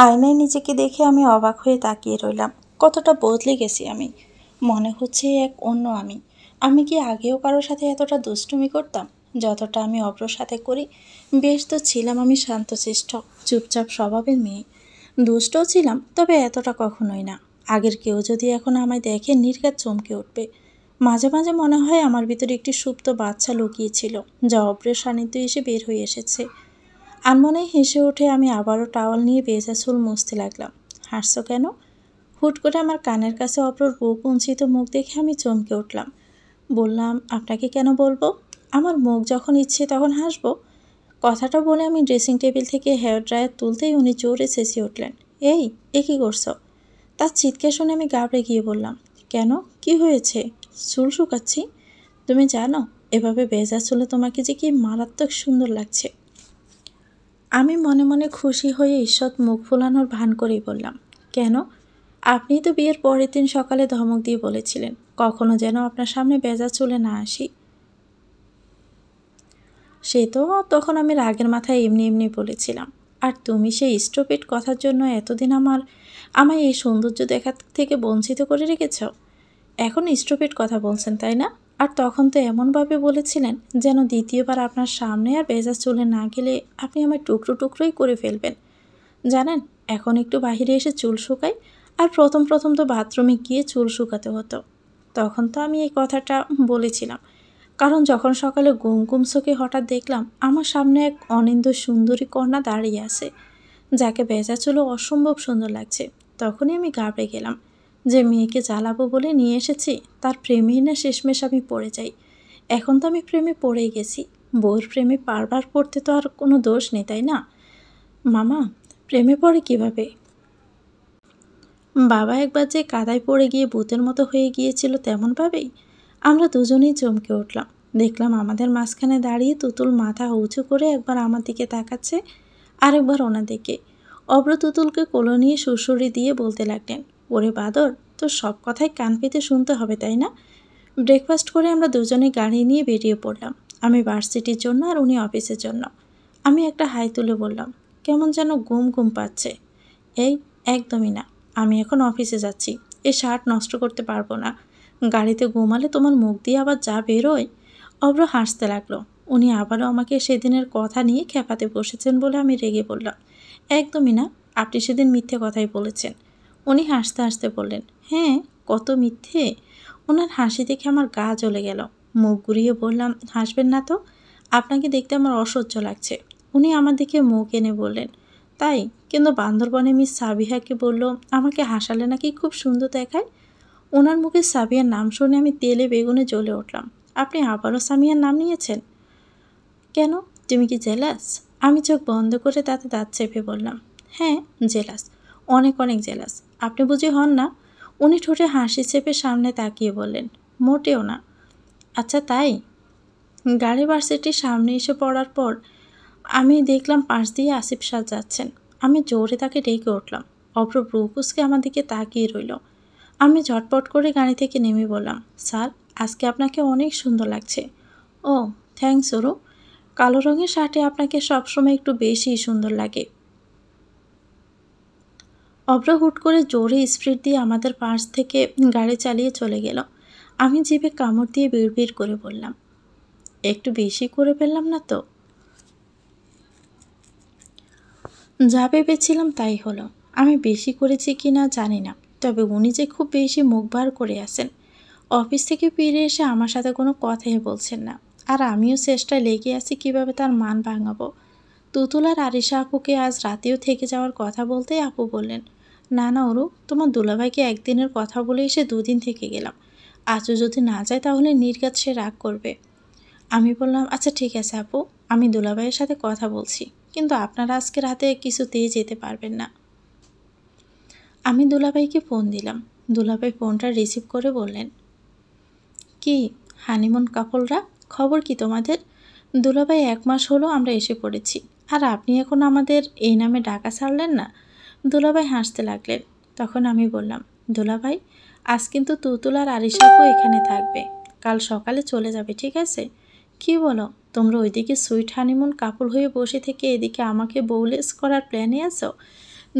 আয়নায় নিজেকে দেখে আমি অবাক হয়ে তাকিয়ে রইলাম। কতটা বদলে গেছি আমি। মনে হচ্ছে এক অন্য আমি। আমি কি আগেও কারোর সাথে এতটা দুষ্টুমি করতাম যতটা আমি অব্রর সাথে করি? বেশ তো ছিলাম আমি শান্তশিষ্ট, চুপচাপ স্বভাবের মেয়ে। দুষ্টও ছিলাম, তবে এতটা কখনোই না। আগের কেউ যদি এখন আমায় দেখে নির্ঘাত চমকে উঠবে। মাঝে মাঝে মনে হয় আমার ভিতরে একটি সুপ্ত বাচ্চা লুকিয়েছিল, যা অব্রের সান্নিধ্যে এসে বের হয়ে এসেছে। আনমনে হেসে উঠে আমি আবারও টাওয়াল নিয়ে ভেজা চুল মুছতে লাগলাম। হাসছো কেন? হুট করে আমার কানের কাছে অপর বুক কুঞ্চিত মুখ দেখে আমি চমকে উঠলাম। বললাম, আপনাকে কেন বলবো? আমার মুখ যখন ইচ্ছে তখন হাসবো। কথাটা বলে আমি ড্রেসিং টেবিল থেকে হেয়ার ড্রায়ার তুলতেই উনি জোরে চেঁচিয়ে উঠলেন, এই, এ কী করছো? তার চিৎকার শুনে আমি ঘাবড়ে গিয়ে বললাম, কেন, কি হয়েছে? চুল শুকাচ্ছি। তুমি জানো, এভাবে ভেজা চুলে তোমাকে যে কি মারাত্মক সুন্দর লাগছে। আমি মনে মনে খুশি হয়ে ঈষৎ মুখ ফোলানোর ভান করেই বললাম, কেন? আপনিই তো বিয়ের পরের দিন সকালে ধমক দিয়ে বলেছিলেন কখনো যেন আপনার সামনে ভেজা চুলে না আসি। সে তো তখন আমি রাগের মাথায় এমনি এমনি বলেছিলাম। আর তুমি সেই স্টুপিড কথার জন্য এতদিন আমায় এই সৌন্দর্য দেখা থেকে বঞ্চিত করে রেখেছ। এখন স্টুপিড কথা বলছেন, তাই না? আর তখন তো এমনভাবে বলেছিলেন যেন দ্বিতীয়বার আপনার সামনে আর ভেজা চুলে না গেলে আপনি আমার টুকরো টুকরোই করে ফেলবেন। জানেন, এখন একটু বাহিরে এসে চুল শুকাই, আর প্রথম প্রথম তো বাথরুমে গিয়ে চুল শুকাতে হতো। তখন তো আমি এই কথাটা বলেছিলাম কারণ যখন সকালে ঘুম ঘুম চোখে হঠাৎ দেখলাম আমার সামনে এক অনিন্দ্য সুন্দরী কন্যা দাঁড়িয়ে আছে, যাকে ভেজা চুলে অসম্ভব সুন্দর লাগছে। তখনই আমি ঘাবড়ে গেলাম যে মেয়েকে জ্বালাবো বলে নিয়ে এসেছি, তার প্রেমেই না শেষমেশ আমি পড়ে যাই। এখন তো আমি প্রেমে পড়েই গেছি। বউর প্রেমে বারবার পড়তে তো আর কোনো দোষ নেই, তাই না? মামা, প্রেমে পড়ে কিভাবে? বাবা একবার যে কাদায় পড়ে গিয়ে ভূতের মতো হয়ে গিয়েছিল তেমনভাবেই। আমরা দুজনেই চমকে উঠলাম। দেখলাম আমাদের মাঝখানে দাঁড়িয়ে তুতুল মাথা উঁচু করে একবার আমার দিকে তাকাচ্ছে, আরেকবার ওনার দিকে। অব্র তুতুলকে কোলে নিয়ে সুড়সুড়ি দিয়ে বলতে লাগলেন, ওরে বাদর, তোর সব কথাই কান পেতে শুনতে হবে, তাই না? ব্রেকফাস্ট করে আমরা দুজনে গাড়ি নিয়ে বেরিয়ে পড়লাম। আমি ভার্সিটির জন্য আর উনি অফিসের জন্য। আমি একটা হাই তুলে বললাম, কেমন যেন ঘুম ঘুম পাচ্ছে। এই, একদমই না। আমি এখন অফিসে যাচ্ছি। এই শার্ট নষ্ট করতে পারবো না। গাড়িতে ঘুমালে তোমার মুখ দিয়ে আবার যা বেরোয়। অব্র হাসতে লাগলো। উনি আবারও আমাকে সেদিনের কথা নিয়ে খেপাতে বসেছেন বলে আমি রেগে বললাম, একদমই না, আপনি সেদিন মিথ্যে কথাই বলেছেন। উনি হাসতে হাসতে বললেন, হ্যাঁ, কত মিথ্যে। ওনার হাসি দেখে আমার গা জ্বলে গেল। মুখ ঘুরিয়ে বললাম, হাসবেন না তো, আপনাকে দেখতে আমার অসহ্য লাগছে। উনি আমার দিকে মুখ এনে বললেন, তাই? কিন্তু বান্দরবনে মিস সাবিহাকে বলল আমাকে হাসালে নাকি খুব সুন্দর দেখায়। ওনার মুখে সাবিয়ার নাম শুনে আমি তেলে বেগুনে জ্বলে উঠলাম। আপনি আবারও সামিয়ার নাম নিয়েছেন? কেন, তুমি কি জেলাস? আমি চোখ বন্ধ করে তাতে দাঁত চেপে বললাম, হ্যাঁ, জেলাস, অনেক অনেক জেলাস। আপনি বুঝি হন না? উনি ঠোঁটে হাসি চেপে সামনে তাকিয়ে বললেন, মোটেও না। আচ্ছা তাই? গাড়ি ভার্সিটির সামনে এসে পড়ার পর আমি দেখলাম পাশ দিয়ে আসিফ সাহ যাচ্ছেন। আমি জোরে তাকে ডেকে উঠলাম। অভ্র ব্রুকুসকে আমার দিকে তাকিয়ে রইল। আমি ঝটপট করে গাড়ি থেকে নেমে বললাম, স্যার, আজকে আপনাকে অনেক সুন্দর লাগছে। ও, থ্যাঙ্কস ওরু। কালো রঙের শার্টে আপনাকে সবসময় একটু বেশি সুন্দর লাগে। অভ্র হুট করে জোরে স্পিড দিয়ে আমাদের পাশ থেকে গাড়ি চালিয়ে চলে গেল। আমি জিভে কামড় দিয়ে বিড়বিড় করে বললাম, একটু বেশি করে ফেললাম না তো? যা ভেবেছিলাম তাই হলো। আমি বেশি করেছি কি না জানি না, তবে উনি যে খুব বেশি মুখ ভার করে আছেন। অফিস থেকে ফিরে এসে আমার সাথে কোনো কথাই বলছেন না, আর আমিও চেষ্টায় লেগে আছি কিভাবে তার মান ভাঙাবো। তুতুল আর আরিশা আপুকে আজ রাতেও থেকে যাওয়ার কথা বলতে আপু বললেন, না না ওরু, তোমার দুলাভাইকে একদিনের কথা বলে এসে দুদিন থেকে গেলাম। আজও যদি না যায় তাহলে নির্ঘাত সে রাগ করবে। আমি বললাম, আচ্ছা ঠিক আছে আপু, আমি দুলাভাইয়ের সাথে কথা বলছি, কিন্তু আপনারা আজকে রাতে কিছুতেই যেতে পারবেন না। আমি দুলাভাইকে ফোন দিলাম। দুলাভাই ফোনটা রিসিভ করে বললেন, কি হানিমুন কাপলরা, খবর কি তোমাদের? দুলাভাই, 1 মাস হলো আমরা এসে পড়েছি, আর আপনি এখন আমাদের এই নামে ডাকা ছাড়লেন না। দুলাভাই হাসতে লাগলেন। তখন আমি বললাম, দুলাভাই, আজ কিন্তু তুতুল আর আরিশাপু এখানে থাকবে, কাল সকালে চলে যাবে, ঠিক আছে? কি বলো, তোমরা ওইদিকে সুইট হানিমুন কাপল হয়ে বসে থেকে এদিকে আমাকে বউলেস করার প্ল্যানে আছো?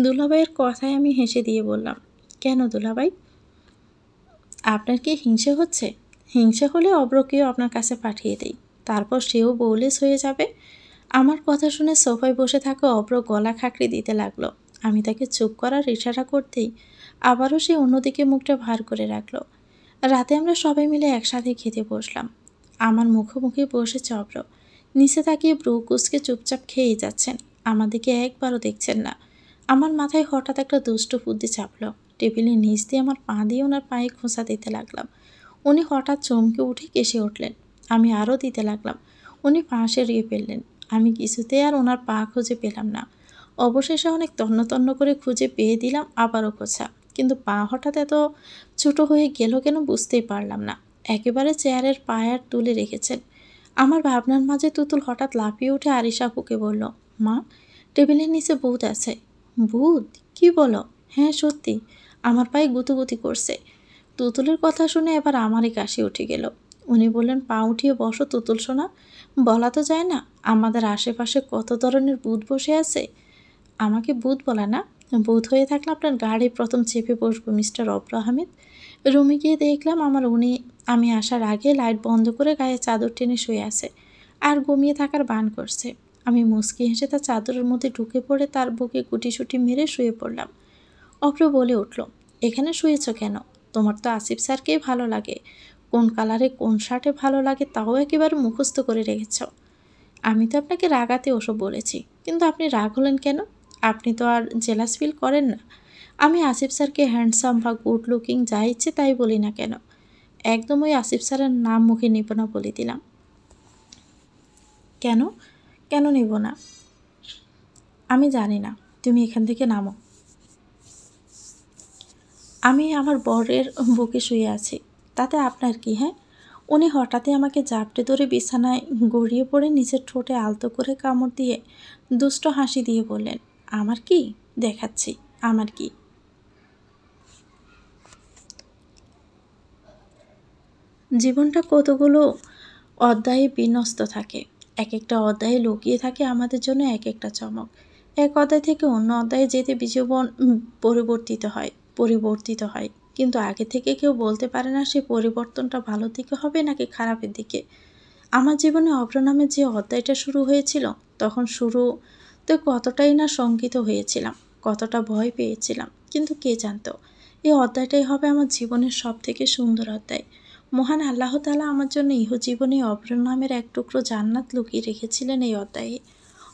দুলাভাইয়ের কথায় আমি হেসে দিয়ে বললাম, কেন দুলাভাই, আপনার কি হিংসে হচ্ছে? হিংসে হলে অব্রকেও আপনার কাছে পাঠিয়ে দেই, তারপর সেও বউলেস হয়ে যাবে। আমার কথা শুনে সোফায় বসে থাকা অব্র গলা খাঁকড়ে দিতে লাগলো। আমি তাকে চুপ করার ইশারা করতেই আবারও সে অন্যদিকে মুখটা ভার করে রাখলো। রাতে আমরা সবাই মিলে একসাথে খেতে বসলাম। আমার মুখোমুখি বসেছে অব্র। নিচে তাকিয়ে ব্রু কুচকে চুপচাপ খেয়েই যাচ্ছেন, আমার দিকে একবারও দেখছেন না। আমার মাথায় হঠাৎ একটা দুষ্ট বুদ্ধি চাপলো। টেবিলের নিচ দিয়ে আমার পা দিয়ে ওনার পায়ে খোঁচা দিতে লাগলাম। উনি হঠাৎ চমকে উঠে কেসে উঠলেন। আমি আরও দিতে লাগলাম। উনি পা সেরিয়ে ফেললেন। আমি কিছুতেই আর ওনার পা খুঁজে পেলাম না। অবশেষে অনেক তন্ন তন্ন করে খুঁজে পেয়ে দিলাম আবারও খোঁচা, কিন্তু পা হঠাৎ এত ছোট হয়ে গেল কেন বুঝতেই পারলাম না। একেবারে চেয়ারের পায়ার তুলে রেখেছেন। আমার ভাবনার মাঝে তুতুল হঠাৎ লাফিয়ে উঠে আরিশা আপুকে বলল, মা, টেবিলের নিচে ভূত আছে। ভূত? কি বলো? হ্যাঁ সত্যি, আমার পায়ে গুতুগুতি করছে। তুতুলের কথা শুনে এবার আমারই কাশি উঠে গেল। উনি বললেন, পা উঠিয়ে বসো তুতুল সোনা, বলা তো যায় না আমাদের আশেপাশে কত ধরনের ভূত বসে আছে। আমাকে ভূত বলা না, ভূত হয়ে থাকলে আপনার গাড়ি প্রথম চেপে বসবো মিস্টার অব্র আহমেদ। রুমে গিয়ে দেখলাম আমি আসার আগে লাইট বন্ধ করে গায়ে চাদর টেনে শুয়ে আছে আর ঘুমিয়ে থাকার ভান করছে। আমি মুচকি হেসে তার চাদরের মধ্যে ঢুকে পড়ে তার বুকে গুটিসুটি মেরে শুয়ে পড়লাম। অব্র বলে উঠল, এখানে শুয়েছ কেন? তোমার তো আসিফ স্যারকেই ভালো লাগে। কোন কালারে কোন শার্টে ভালো লাগে তাও একেবারে মুখস্থ করে রেখেছ। আমি তো আপনাকে রাগাতে ওসব বলেছি, কিন্তু আপনি রাগ হলেন কেন? আপনি তো আর জেলাস ফিল করেন না? আমি আসিফ স্যারকে হ্যান্ডসাম বা গুড লুকিং যা ইচ্ছে তাই বলি না কেন, একদম ওই আসিফ স্যারের নাম মুখে নিব না বলে দিলাম। কেন? কেন নিব না? আমি জানি না, তুমি এখান থেকে নামো। আমি আমার বরের বুকে শুয়ে আছি, তাতে আপনার কি? হ্যাঁ? উনি হঠাৎই আমাকে জাপটে ধরে বিছানায় গড়িয়ে পড়ে নিচের ঠোঁটে আলতো করে কামড় দিয়ে দুষ্ট হাসি দিয়ে বললেন, আমার কি? দেখাচ্ছি আমার কি। জীবনটা কতগুলো অধ্যায়ে বিন্যস্ত থাকে, এক একটা অধ্যায়ে লুকিয়ে থাকে আমাদের জন্য এক একটা চমক। এক অধ্যায় থেকে অন্য অধ্যায়ে যেতে জীবন পরিবর্তিত হয়, কিন্তু আগে থেকে কেউ বলতে পারে না সে পরিবর্তনটা ভালোর দিকে হবে নাকি খারাপের দিকে। আমার জীবনে অভ্র নামে যে অধ্যায়টা শুরু হয়েছিল, তখন শুরুতে কতটাই না শঙ্কিত হয়েছিলাম, কতটা ভয় পেয়েছিলাম, কিন্তু কে জানতো এই অধ্যায়টাই হবে আমার জীবনের সব থেকে সুন্দর অধ্যায়। মহান আল্লাহ তাআলা আমার জন্য ইহজীবনে অভ্র নামের এক টুকরো জান্নাত লুকিয়ে রেখেছিলেন এই অধ্যায়ে।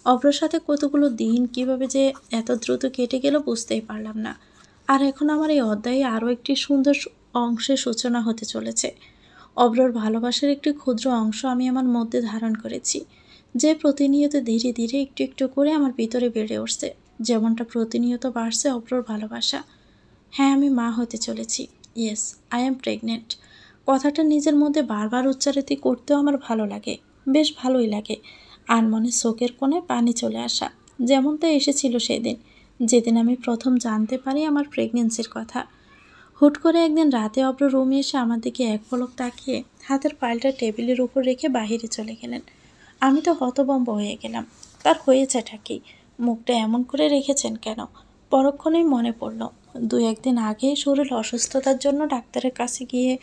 অভ্রর সাথে কতগুলো দিন কিভাবে যে এত দ্রুত কেটে গেল বুঝতেই পারলাম না। আর এখন আমার এই অধ্যায়ে আরও একটি সুন্দর অংশের সূচনা হতে চলেছে। অভ্রর ভালোবাসার একটি ক্ষুদ্র অংশ আমি আমার মধ্যে ধারণ করেছি, যে প্রতিনিয়ত ধীরে ধীরে একটু একটু করে আমার ভিতরে বেড়ে উঠছে, যেমনটা প্রতিনিয়ত বাড়ছে অভ্রর ভালোবাসা। হ্যাঁ, আমি মা হতে চলেছি। Yes, I am pregnant. কথাটা নিজের মধ্যে বারবার উচ্চারিত করতেও আমার ভালো লাগে, বেশ ভালোই লাগে। আর মনে চোখের কোণায় পানি চলে আসা, যেমনটা এসেছিল সেদিন, যেদিন আমি প্রথম জানতে পারি আমার প্রেগনেন্সির কথা। হুট করে একদিন রাতে অভ্র রুমে এসে আমার দিকে এক পলক তাকিয়ে হাতের ফাইলটা টেবিলের উপর রেখে বাহিরে চলে গেলেন। আমি তো হতভম্ব হয়ে গেলাম। তার হয়েছেটা কি? মুখটা এমন করে রেখেছেন কেন? পরক্ষণেই মনে পড়ল, 2-1 দিন আগেই শরীর অসুস্থতার জন্য ডাক্তারের কাছে গিয়ে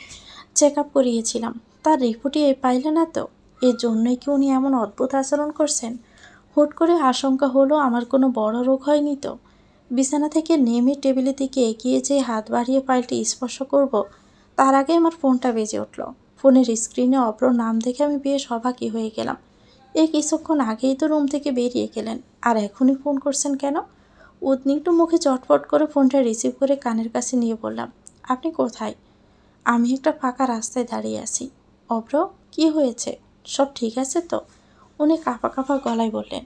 চেক আপ করিয়েছিলাম। তার রিপোর্টে পাইলে না তো? এর জন্যই কি উনি এমন অদ্ভুত আচরণ করছেন? হুট করে আশঙ্কা হলো আমার কোনো বড় রোগ হয়নি তো। বিছানা থেকে নেমে টেবিলের দিকে এগিয়ে যেয়ে হাত বাড়িয়ে ফাইলটি স্পর্শ করব, তার আগে আমার ফোনটা বেজে উঠল। ফোনের স্ক্রিনে অভ্র নাম দেখে আমি বেশ অবাকই হয়ে গেলাম। এই কিছুক্ষণ আগেই তো রুম থেকে বেরিয়ে গেলেন, আর এখনই ফোন করছেন কেন? উদ্বিগ্ন মুখে চটপট করে ফোনটা রিসিভ করে কানের কাছে নিয়ে বললাম, আপনি কোথায়? আমি একটা ফাঁকা রাস্তায় দাঁড়িয়ে আছি। অভ্র, কি হয়েছে? সব ঠিক আছে তো? উনি কাঁপা কাঁপা গলায় বললেন,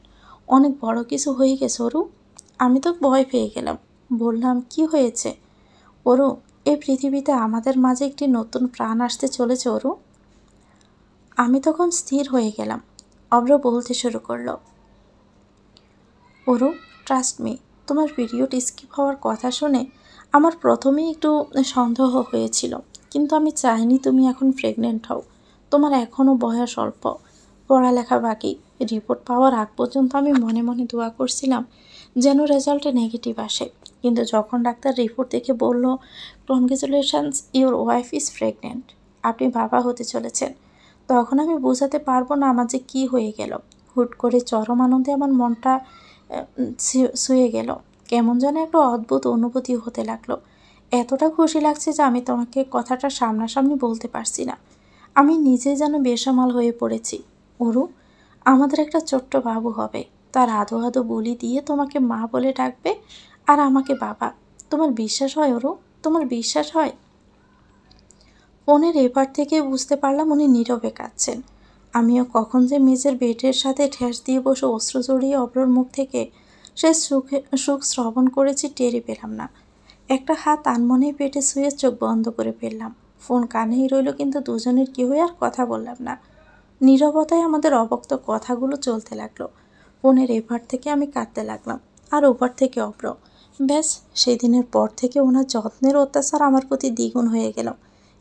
অনেক বড় কিছু হয়ে গেছে অরু। আমি তো ভয় পেয়ে গেলাম। বললাম, কি হয়েছে? অরু, এই পৃথিবীতে আমাদের মাঝে একটি নতুন প্রাণ আসতে চলেছে অরু। আমি তখন স্থির হয়ে গেলাম। অভ্র বলতে শুরু করলো, অরু, ট্রাস্ট মি, তোমার পিরিয়ড স্কিপ হওয়ার কথা শুনে আমার প্রথমেই একটু সন্দেহ হয়েছিল, কিন্তু আমি চাইনি তুমি এখন প্রেগনেন্ট হও। তোমার এখনও বয়স অল্প, পড়ালেখা বাকি। রিপোর্ট পাওয়ার আগ পর্যন্ত আমি মনে মনে দোয়া করছিলাম যেন রেজাল্টে নেগেটিভ আসে। কিন্তু যখন ডাক্তার রিপোর্ট দেখে বলল, congratulations, your wife is pregnant, আপনি বাবা হতে চলেছেন, তখন আমি বোঝাতে পারবো না আমার যে কী হয়ে গেল। হুট করে চরম আনন্দে আমার মনটা ছুঁয়ে গেল। কেমন যেন একটা অদ্ভুত অনুভূতি হতে লাগলো। এতটা খুশি লাগছে যে আমি তোমাকে কথাটা সামনাসামনি বলতে পারছি না। আমি নিজে যেন বেসামাল হয়ে পড়েছি। ওরু, আমাদের একটা ছোট্ট বাবু হবে। তার আদো আদো বলি দিয়ে তোমাকে মা বলে ডাকবে আর আমাকে বাবা। তোমার বিশ্বাস হয় ওরু? তোমার বিশ্বাস হয়? ফোনের এপার থেকে বুঝতে পারলাম উনি নীরবে কাঁদছেন। আমিও কখন যে মেজের বেডের সাথে ঠেস দিয়ে বসে অশ্রু জড়িয়ে অপরের মুখ থেকে সে সুখ শ্রবণ করেছি টেরই পেলাম না। একটা হাত আনমনেই পেটে শুয়ে চোখ বন্ধ করে ফেললাম। ফোন কানেই রইল, কিন্তু দুজনের কেউই আর কথা বললাম না। নীরবতায় আমাদের অবক্ত কথাগুলো চলতে লাগলো। ফোনের এপার থেকে আমি কাঁদতে লাগলাম, আর ওপার থেকে অপ্র। ব্যাস, সেদিনের পর থেকে ওনার যত্নের অত্যাচার আমার প্রতি দ্বিগুণ হয়ে গেল।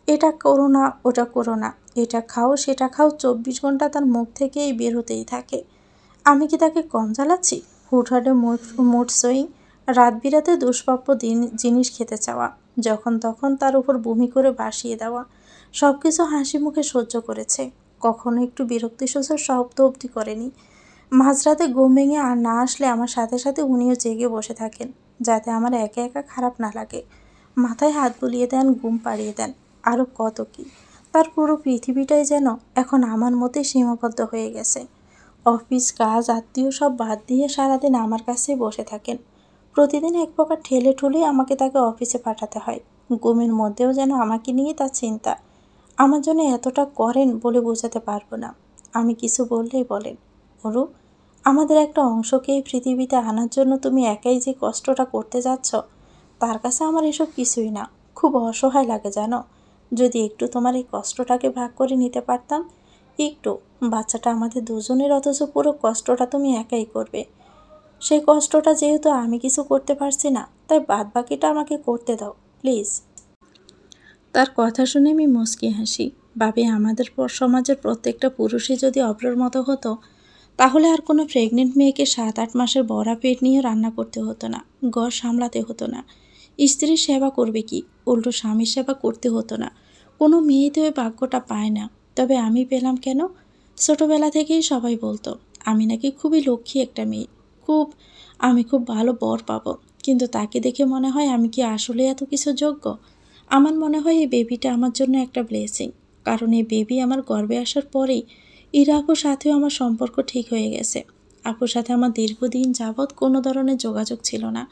এটা করো না, ওটা করো না, এটা খাও সেটা খাও, 24 ঘন্টা তার মুখ থেকেই বের হতেই থাকে। আমি কি তাকে কম জ্বালাচ্ছি? হুটহাটে মুড সুইং, রাত বিরাতে দুষ্প্রাপ্য জিনিস খেতে চাওয়া, যখন তখন তার উপর বমি করে বাসিয়ে দেওয়া, সব কিছু হাসি মুখে সহ্য করেছে। কখনো একটু বিরক্তিসূচক শব্দ অবধি করেনি। মাঝরাতে ঘুম ভেঙে আর না আসলে আমার সাথে সাথে উনিও জেগে বসে থাকেন, যাতে আমার একা একা খারাপ না লাগে। মাথায় হাত বুলিয়ে দেন, ঘুম পাড়িয়ে দেন, আরও কত কি। তার পুরো পৃথিবীটাই যেন এখন আমার মতে সীমাবদ্ধ হয়ে গেছে। অফিস কাজ আত্মীয় সব বাদ দিয়ে সারাদিন আমার কাছেই বসে থাকেন। প্রতিদিন এক প্রকার ঠেলে ঠুলে আমাকে তাকে অফিসে পাঠাতে হয়। ঘুমের মধ্যেও যেন আমাকে নিয়ে তার চিন্তা। আমার জন্য এতটা করেন বলে বোঝাতে পারবো না। আমি কিছু বললেই বলেন, অরু, আমাদের একটা অংশকে এই পৃথিবীতে আনার জন্য তুমি একাই যে কষ্টটা করতে যাচ্ছ, তার কাছে আমার এসব কিছুই না। খুব অসহায় লাগে জানো। যদি একটু তোমার এই কষ্টটাকে ভাগ করে নিতে পারতাম, একটু। বাচ্চাটা আমাদের দুজনের, অথচ পুরো কষ্টটা তুমি একাই করবে। সেই কষ্টটা যেহেতু আমি কিছু করতে পারছি না, তাই বাদ বাকিটা আমাকে করতে দাও প্লিজ। তার কথা শুনে আমি মুচকি হাসি। ভাবি, আমাদের সমাজের প্রত্যেকটা পুরুষই যদি অপরের মতো হতো, তাহলে আর কোনো প্রেগনেন্ট মেয়েকে 7-8 মাসের বড়া পেট নিয়ে রান্না করতে হতো না, ঘর সামলাতে হতো না। স্ত্রীর সেবা করবে কি, উল্টো স্বামীর সেবা করতে হতো না। কোনো মেয়ে তো ওই ভাগ্যটা পায় না। তবে আমি পেলাম কেন? ছোটবেলা থেকেই সবাই বলতো আমি নাকি খুবই লক্ষ্মী একটা মেয়ে, আমি খুব ভালো বর পাবো। কিন্তু তাকে দেখে মনে হয় আমি কি আসলে এত কিছু যোগ্য? আমার মনে হয় এই বেবিটা আমার জন্য একটা ব্লেসিং। কারণ এই বেবি আমার গর্ভে আসার পরেই ইরা আপুর সাথেও আমার সম্পর্ক ঠিক হয়ে গেছে। আপুর সাথে আমার দীর্ঘদিন যাবৎ কোনো ধরনের যোগাযোগ ছিল না।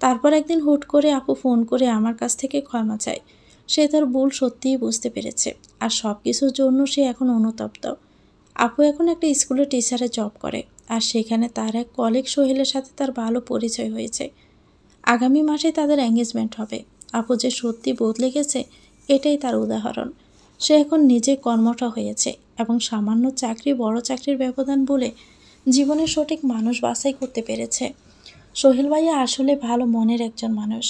তারপর একদিন হুট করে আপু ফোন করে আমার কাছ থেকে ক্ষমা চায়। সে তার ভুল সত্যিই বুঝতে পেরেছে, আর সব কিছুর জন্য সে এখন অনুতপ্ত। আপু এখন একটা স্কুলের টিচারে জব করে, আর সেখানে তার এক কলিগ সোহেলের সাথে তার ভালো পরিচয় হয়েছে। আগামী মাসে তাদের এঙ্গেজমেন্ট হবে। আপু যে সত্যি বদলে গেছে, এটাই তার উদাহরণ। সে এখন নিজে কর্মটা হয়েছে এবং সামান্য চাকরি বড় চাকরির ব্যবধান বলে জীবনের সঠিক মানুষ বাছাই করতে পেরেছে। সোহেল ভাইয়া আসলে ভালো মনের একজন মানুষ।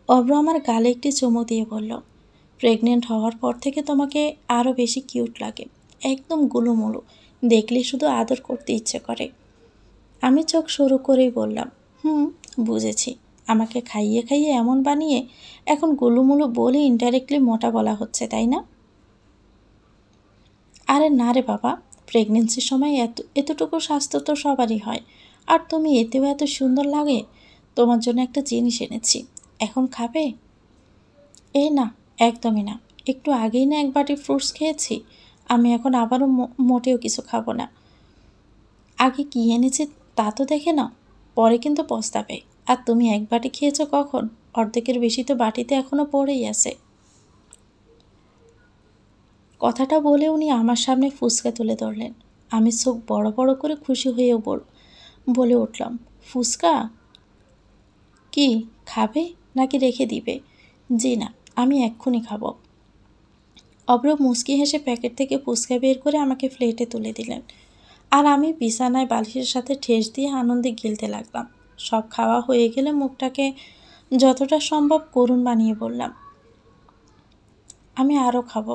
অব্র আমার গালে একটি চুমু দিয়ে বলল, প্রেগনেন্ট হওয়ার পর থেকে তোমাকে আরও বেশি কিউট লাগে, একদম গুলুমুলু, দেখলে শুধু আদর করতে ইচ্ছে করে। আমি চোখ শুরু করেই বললাম, বুঝেছি। আমাকে খাইয়ে খাইয়ে এমন বানিয়ে এখন গুলুমুলু বলে ইনডাইরেক্টলি মোটা বলা হচ্ছে, তাই না? আরে না রে বাবা, প্রেগনেন্সির সময় এতটুকু স্বাস্থ্য তো সবারই হয়। আর তুমি এতেও এত সুন্দর লাগে। তোমার জন্য একটা জিনিস এনেছি, এখন খাবে? এই না, একদমই না। একটু আগেই না এক বাটি ফ্রুটস খেয়েছি। আমি এখন আবারও মোটেও কিছু খাবো না। আগে কী এনেছি তা তো দেখে নাও, পরে কিন্তু পস্তাবে। আর তুমি এক বাটি খেয়েছো কখন? অর্ধেকের বেশি তো বাটিতে এখনও পড়েই আছে। কথাটা বলে উনি আমার সামনে ফুচকা তুলে ধরলেন। আমি চোখ বড় বড় করে খুশি হয়েও বলে উঠলাম, ফুচকা? কি খাবে নাকি রেখে দিবে? জি না, আমি এক্ষুনি খাবো। অব্র মুচকি হেসে প্যাকেট থেকে ফুচকা বের করে আমাকে প্লেটে তুলে দিলেন, আর আমি বিছানায় বালিশের সাথে ঠেস দিয়ে আনন্দে গিলতে লাগলাম। সব খাওয়া হয়ে গেলে মুখটাকে যতটা সম্ভব করুণ বানিয়ে বললাম, আমি আরও খাবো।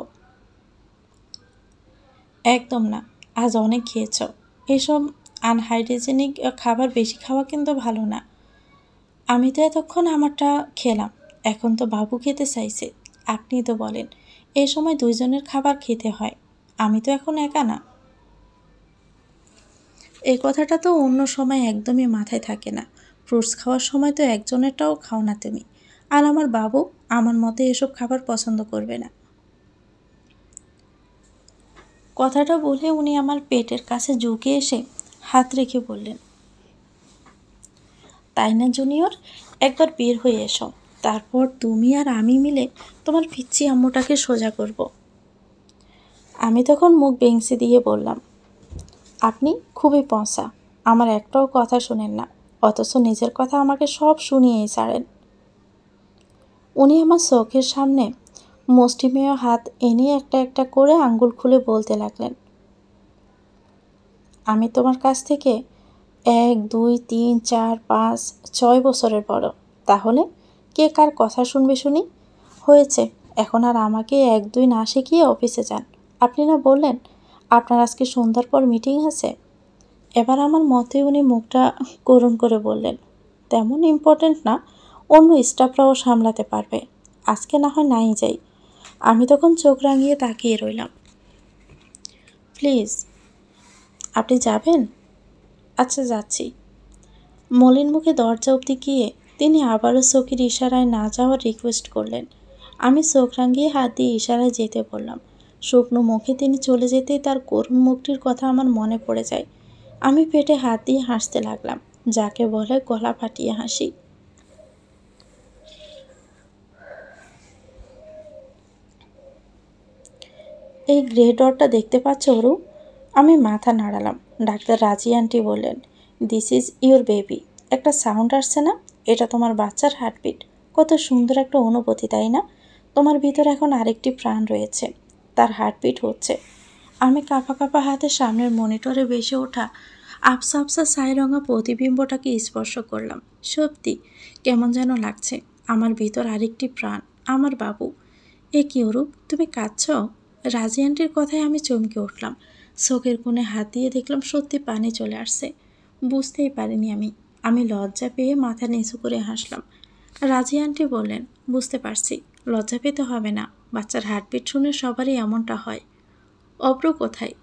একদম না, আজ অনেক খেয়েছ। এসব আনহাইজেনিক খাবার বেশি খাওয়া কিন্তু ভালো না। আমি তো এতক্ষণ আমারটা খেলাম, এখন তো বাবু খেতে চাইছে। আপনি তো বলেন এই সময় দুইজনের খাবার খেতে হয়, আমি তো এখন একা না। এই কথাটা তো অন্য সময় একদমই মাথায় থাকে না। ফ্রুটস খাওয়ার সময় তো একজনেরটাও খাও না তুমি। আর আমার বাবু আমার মতে এসব খাবার পছন্দ করবে না। কথাটা বলে উনি আমার পেটের কাছে ঝুঁকে এসে হাত রেখে বললেন, তাই না জুনিয়র, একবার বের হয়ে এসো, তারপর তুমি আর আমি মিলে তোমার পিচ্চি আম্মুটাকে সোজা করব। আমি তখন মুখ বেংসে দিয়ে বললাম, আপনি খুবই পচা, আমার একটাও কথা শোনেন না, অথচ নিজের কথা আমাকে সব শুনিয়েই ছাড়েন। উনি আমার চোখের সামনে মুষ্টিমেয় হাত এনে একটা একটা করে আঙ্গুল খুলে বলতে লাগলেন, আমি তোমার কাছ থেকে 1, 2, 3, 4, 5, 6 বছরের বড়, তাহলে কে কার কথা শুনবে শুনি। হয়েছে, এখন আর আমাকে 1, 2 না শিখিয়ে অফিসে যান। আপনি না বললেন আপনার আজকে সন্ধ্যার পর মিটিং আছে? এবার আমার মতে উনি মুখটা করুণ করে বললেন, তেমন ইম্পর্ট্যান্ট না, অন্য স্টাফরাও সামলাতে পারবে, আজকে না হয় নাই যাই। আমি তখন চোখ রাঙিয়ে তাকিয়ে রইলাম। প্লিজ, আপনি যাবেন? আচ্ছা যাচ্ছি। মলিন মুখে দরজা অবধি গিয়ে তিনি আবারও চোখের ইশারায় না যাওয়ার রিকোয়েস্ট করলেন। আমি চোখ রাঙিয়ে হাত দিয়ে ইশারায় যেতে বললাম। শুকনো মুখে তিনি চলে যেতেই তার করুণ মুখটির কথা আমার মনে পড়ে যায়। আমি পেটে হাত দিয়ে হাসতে লাগলাম, যাকে বলে গলা ফাটিয়ে হাসি। এই গ্রে ডটটা দেখতে পাচ্ছ ওরু? আমি মাথা নাড়ালাম। ডাক্তার রাজি আন্টি বললেন, দিস ইজ ইউর বেবি। একটা সাউন্ড আসছে না? এটা তোমার বাচ্চার হার্টবিট। কত সুন্দর একটা অনুভূতি, তাই না? তোমার ভিতর এখন আরেকটি প্রাণ রয়েছে, তার হার্টবিট হচ্ছে। আমি কাঁপা কাঁপা হাতে সামনের মনিটরে ভেসে ওঠা আবসা আবসা ছাই রঙা প্রতিবিম্বটাকে স্পর্শ করলাম। সত্যি কেমন যেন লাগছে, আমার ভিতর আরেকটি প্রাণ, আমার বাবু। এ কি অরূপ, তুমি কাঁদছ? রাজি আন্টির কথায় আমি চমকে উঠলাম। চোখের কোণে হাত দিয়ে দেখলাম সত্যি পানি চলে আসছে। বুঝতেই পারিনি আমি। আমি লজ্জা পেয়ে মাথা নিচু করে হাসলাম। রাজি আন্টি বললেন, বুঝতে পারছি, লজ্জা পেতে হবে না, বাচ্চার হার্টবিট শুনে সবারই এমনটা হয়। অব্র কোথায়?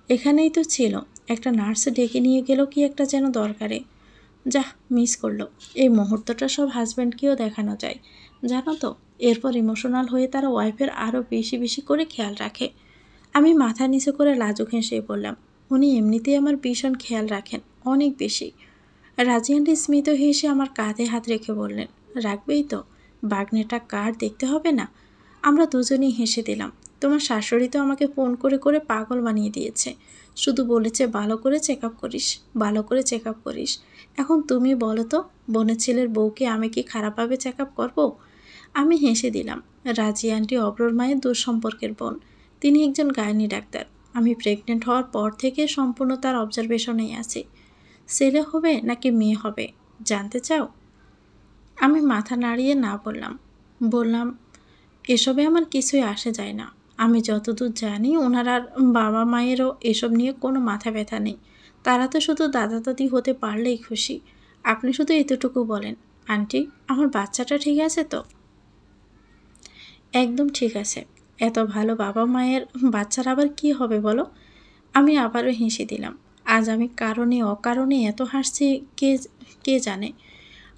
এখানেই তো ছিল, একটা নার্স ডেকে নিয়ে গেল কি একটা যেন দরকারে। যাহ, মিস করলো। এই মুহূর্তটা সব হাজব্যান্ডকেও দেখানো যায়, জানো তো। এরপর ইমোশনাল হয়ে তারা ওয়াইফের আরও বেশি বেশি করে খেয়াল রাখে। আমি মাথা নিচু করে লাজুক হেসে বললাম, উনি এমনিতেই আমার ভীষণ খেয়াল রাখেন, অনেক বেশি। রাজি আন্টি স্মিত হেসে আমার কাঁধে হাত রেখে বললেন, রাখবেই তো, বাগনেটা কার দেখতে হবে না। আমরা দুজনেই হেসে দিলাম। তোমার শাশুড়ি তো আমাকে ফোন করে করে পাগল বানিয়ে দিয়েছে, শুধু বলেছে ভালো করে চেক আপ করিস, ভালো করে চেক আপ করিস। এখন তুমি বলো তো, বোনের ছেলের বউকে আমি কি খারাপভাবে চেক আপ করবো? আমি হেসে দিলাম। রাজি আন্টি অব্রর মায়ের দূর সম্পর্কের বোন, তিনি একজন গাইনি ডাক্তার। আমি প্রেগনেন্ট হওয়ার পর থেকে সম্পূর্ণ তার অবজারভেশনেই আছি। ছেলে হবে নাকি মেয়ে হবে জানতে চাও? আমি মাথা নাড়িয়ে না বললাম। বললাম, এসবে আমার কিছুই আসে যায় না। আমি যতদূর জানি ওনার আর বাবা মায়েরও এসব নিয়ে কোনো মাথা ব্যথা নেই। তারা তো শুধু দাদা দাদি হতে পারলেই খুশি। আপনি শুধু এতটুকু বলেন, আন্টি আমার বাচ্চাটা ঠিক আছে তো? একদম ঠিক আছে। এত ভালো বাবা মায়ের বাচ্চার আবার কি হবে বলো? আমি আবারও হেসে দিলাম। আজ আমি কারণে অকারণে এত হাসছি কে কে জানে।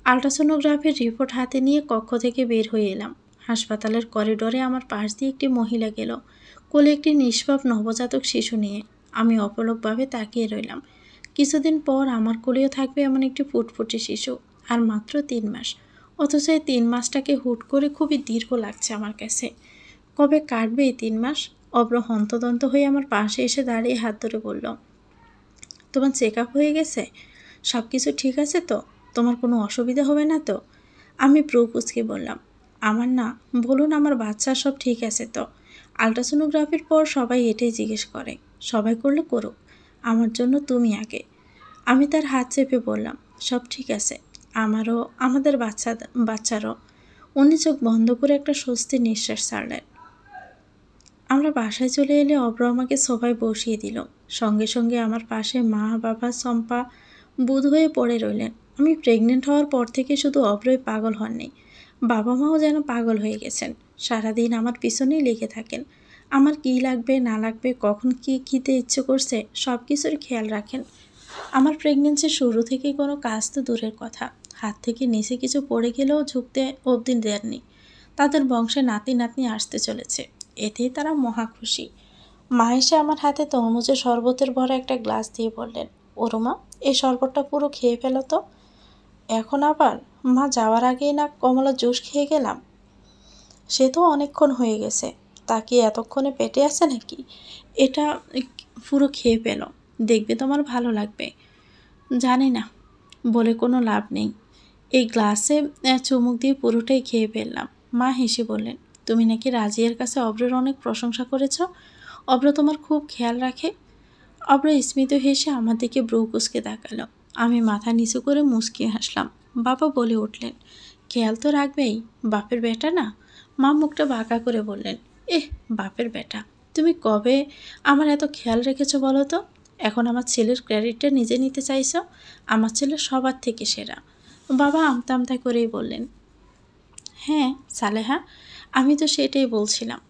আল্ট্রাসোনোগ্রাফির রিপোর্ট হাতে নিয়ে কক্ষ থেকে বের হয়ে এলাম। হাসপাতালের করিডোরে আমার পাশ দিয়ে একটি মহিলা গেল, কোলে একটি নিষ্পাপ নবজাতক শিশু নিয়ে। আমি অপলকভাবে তাকিয়ে রইলাম। কিছুদিন পর আমার কোলেও থাকবে এমন একটি ফুটফুটে শিশু, আর মাত্র 3 মাস। অথচ এই 3 মাসটাকে হুট করে খুবই দীর্ঘ লাগছে আমার কাছে। কবে কাটবে এই 3 মাস? অব্র হন্তদন্ত হয়ে আমার পাশে এসে দাঁড়িয়ে হাত ধরে বলল, তোমার চেক আপ হয়ে গেছে? সব কিছু ঠিক আছে তো? তোমার কোনো অসুবিধা হবে না তো? আমি প্রো কুচকে বললাম, আমার না, বলুন আমার বাচ্চা সব ঠিক আছে তো? আল্ট্রাসোনোগ্রাফির পর সবাই এটাই জিজ্ঞেস করে। সবাই করলে করুক, আমার জন্য তুমি আগে। আমি তার হাত চেপে বললাম, সব ঠিক আছে, আমারও, আমাদের বাচ্চারও। উনি চোখ বন্ধ করে একটা স্বস্তির নিঃশ্বাস ছাড়লেন। আমরা বাসায় চলে এলে অব্র আমাকে সোফায় বসিয়ে দিল। সঙ্গে সঙ্গে আমার পাশে মা, বাবা, চম্পা বুঁদ হয়ে পড়ে রইলেন। আমি প্রেগনেন্ট হওয়ার পর থেকে শুধু অব্রই পাগল হননি, বাবা মাও যেন পাগল হয়ে গেছেন। সারাদিন আমার পিছনেই লেগে থাকেন। আমার কী লাগবে না লাগবে, কখন কী খেতে ইচ্ছে করছে, সব কিছুর খেয়াল রাখেন। আমার প্রেগনেন্সির শুরু থেকেই কোনো কাজ তো দূরের কথা, হাত থেকে নিচে কিছু পড়ে গেলেও ঝুঁকতে অবধি দেননি। তাদের বংশে নাতি নাতনি আসতে চলেছে, এতেই তারা মহা খুশি। মা এসে আমার হাতে তরমুজের শরবতের ভরা একটা গ্লাস দিয়ে বললেন, ওরমা, এই শরবতটা পুরো খেয়ে ফেলো তো। এখন আবার? মা যাওয়ার আগেই না কমলা জুস খেয়ে গেলাম। সে তো অনেকক্ষণ হয়ে গেছে, তা কি এতক্ষণে পেটে আছে নাকি? এটা পুরো খেয়ে ফেলো, দেখবে তোমার ভালো লাগবে। জানি না বলে কোনো লাভ নেই, এই গ্লাসে চুমুক দিয়ে পুরোটাই খেয়ে ফেললাম। মা হেসে বললেন, তুমি নাকি রাজিয়ার কাছে অব্রের অনেক প্রশংসা করেছ, অব্র তোমার খুব খেয়াল রাখে। অব্র স্মিত হেসে আমার দিকে ব্রু কুঁচকে তাকালো। আমি মাথা নিচু করে মুচকি হাসলাম। বাবা বলে উঠলেন, খেয়াল তো রাখবেই, বাপের বেটা না। মা মুখটা বাঁকা করে বললেন, বাপের বেটা, তুমি কবে আমার এত খেয়াল রেখেছো বলো তো? এখন আমার ছেলের ক্রেডিটটা নিজে নিতে চাইছো? আমার ছেলে সবার থেকে সেরা। বাবা আমতা আমতা করেই বললেন, হ্যাঁ সালেহা, আমি তো সেটাই বলছিলাম।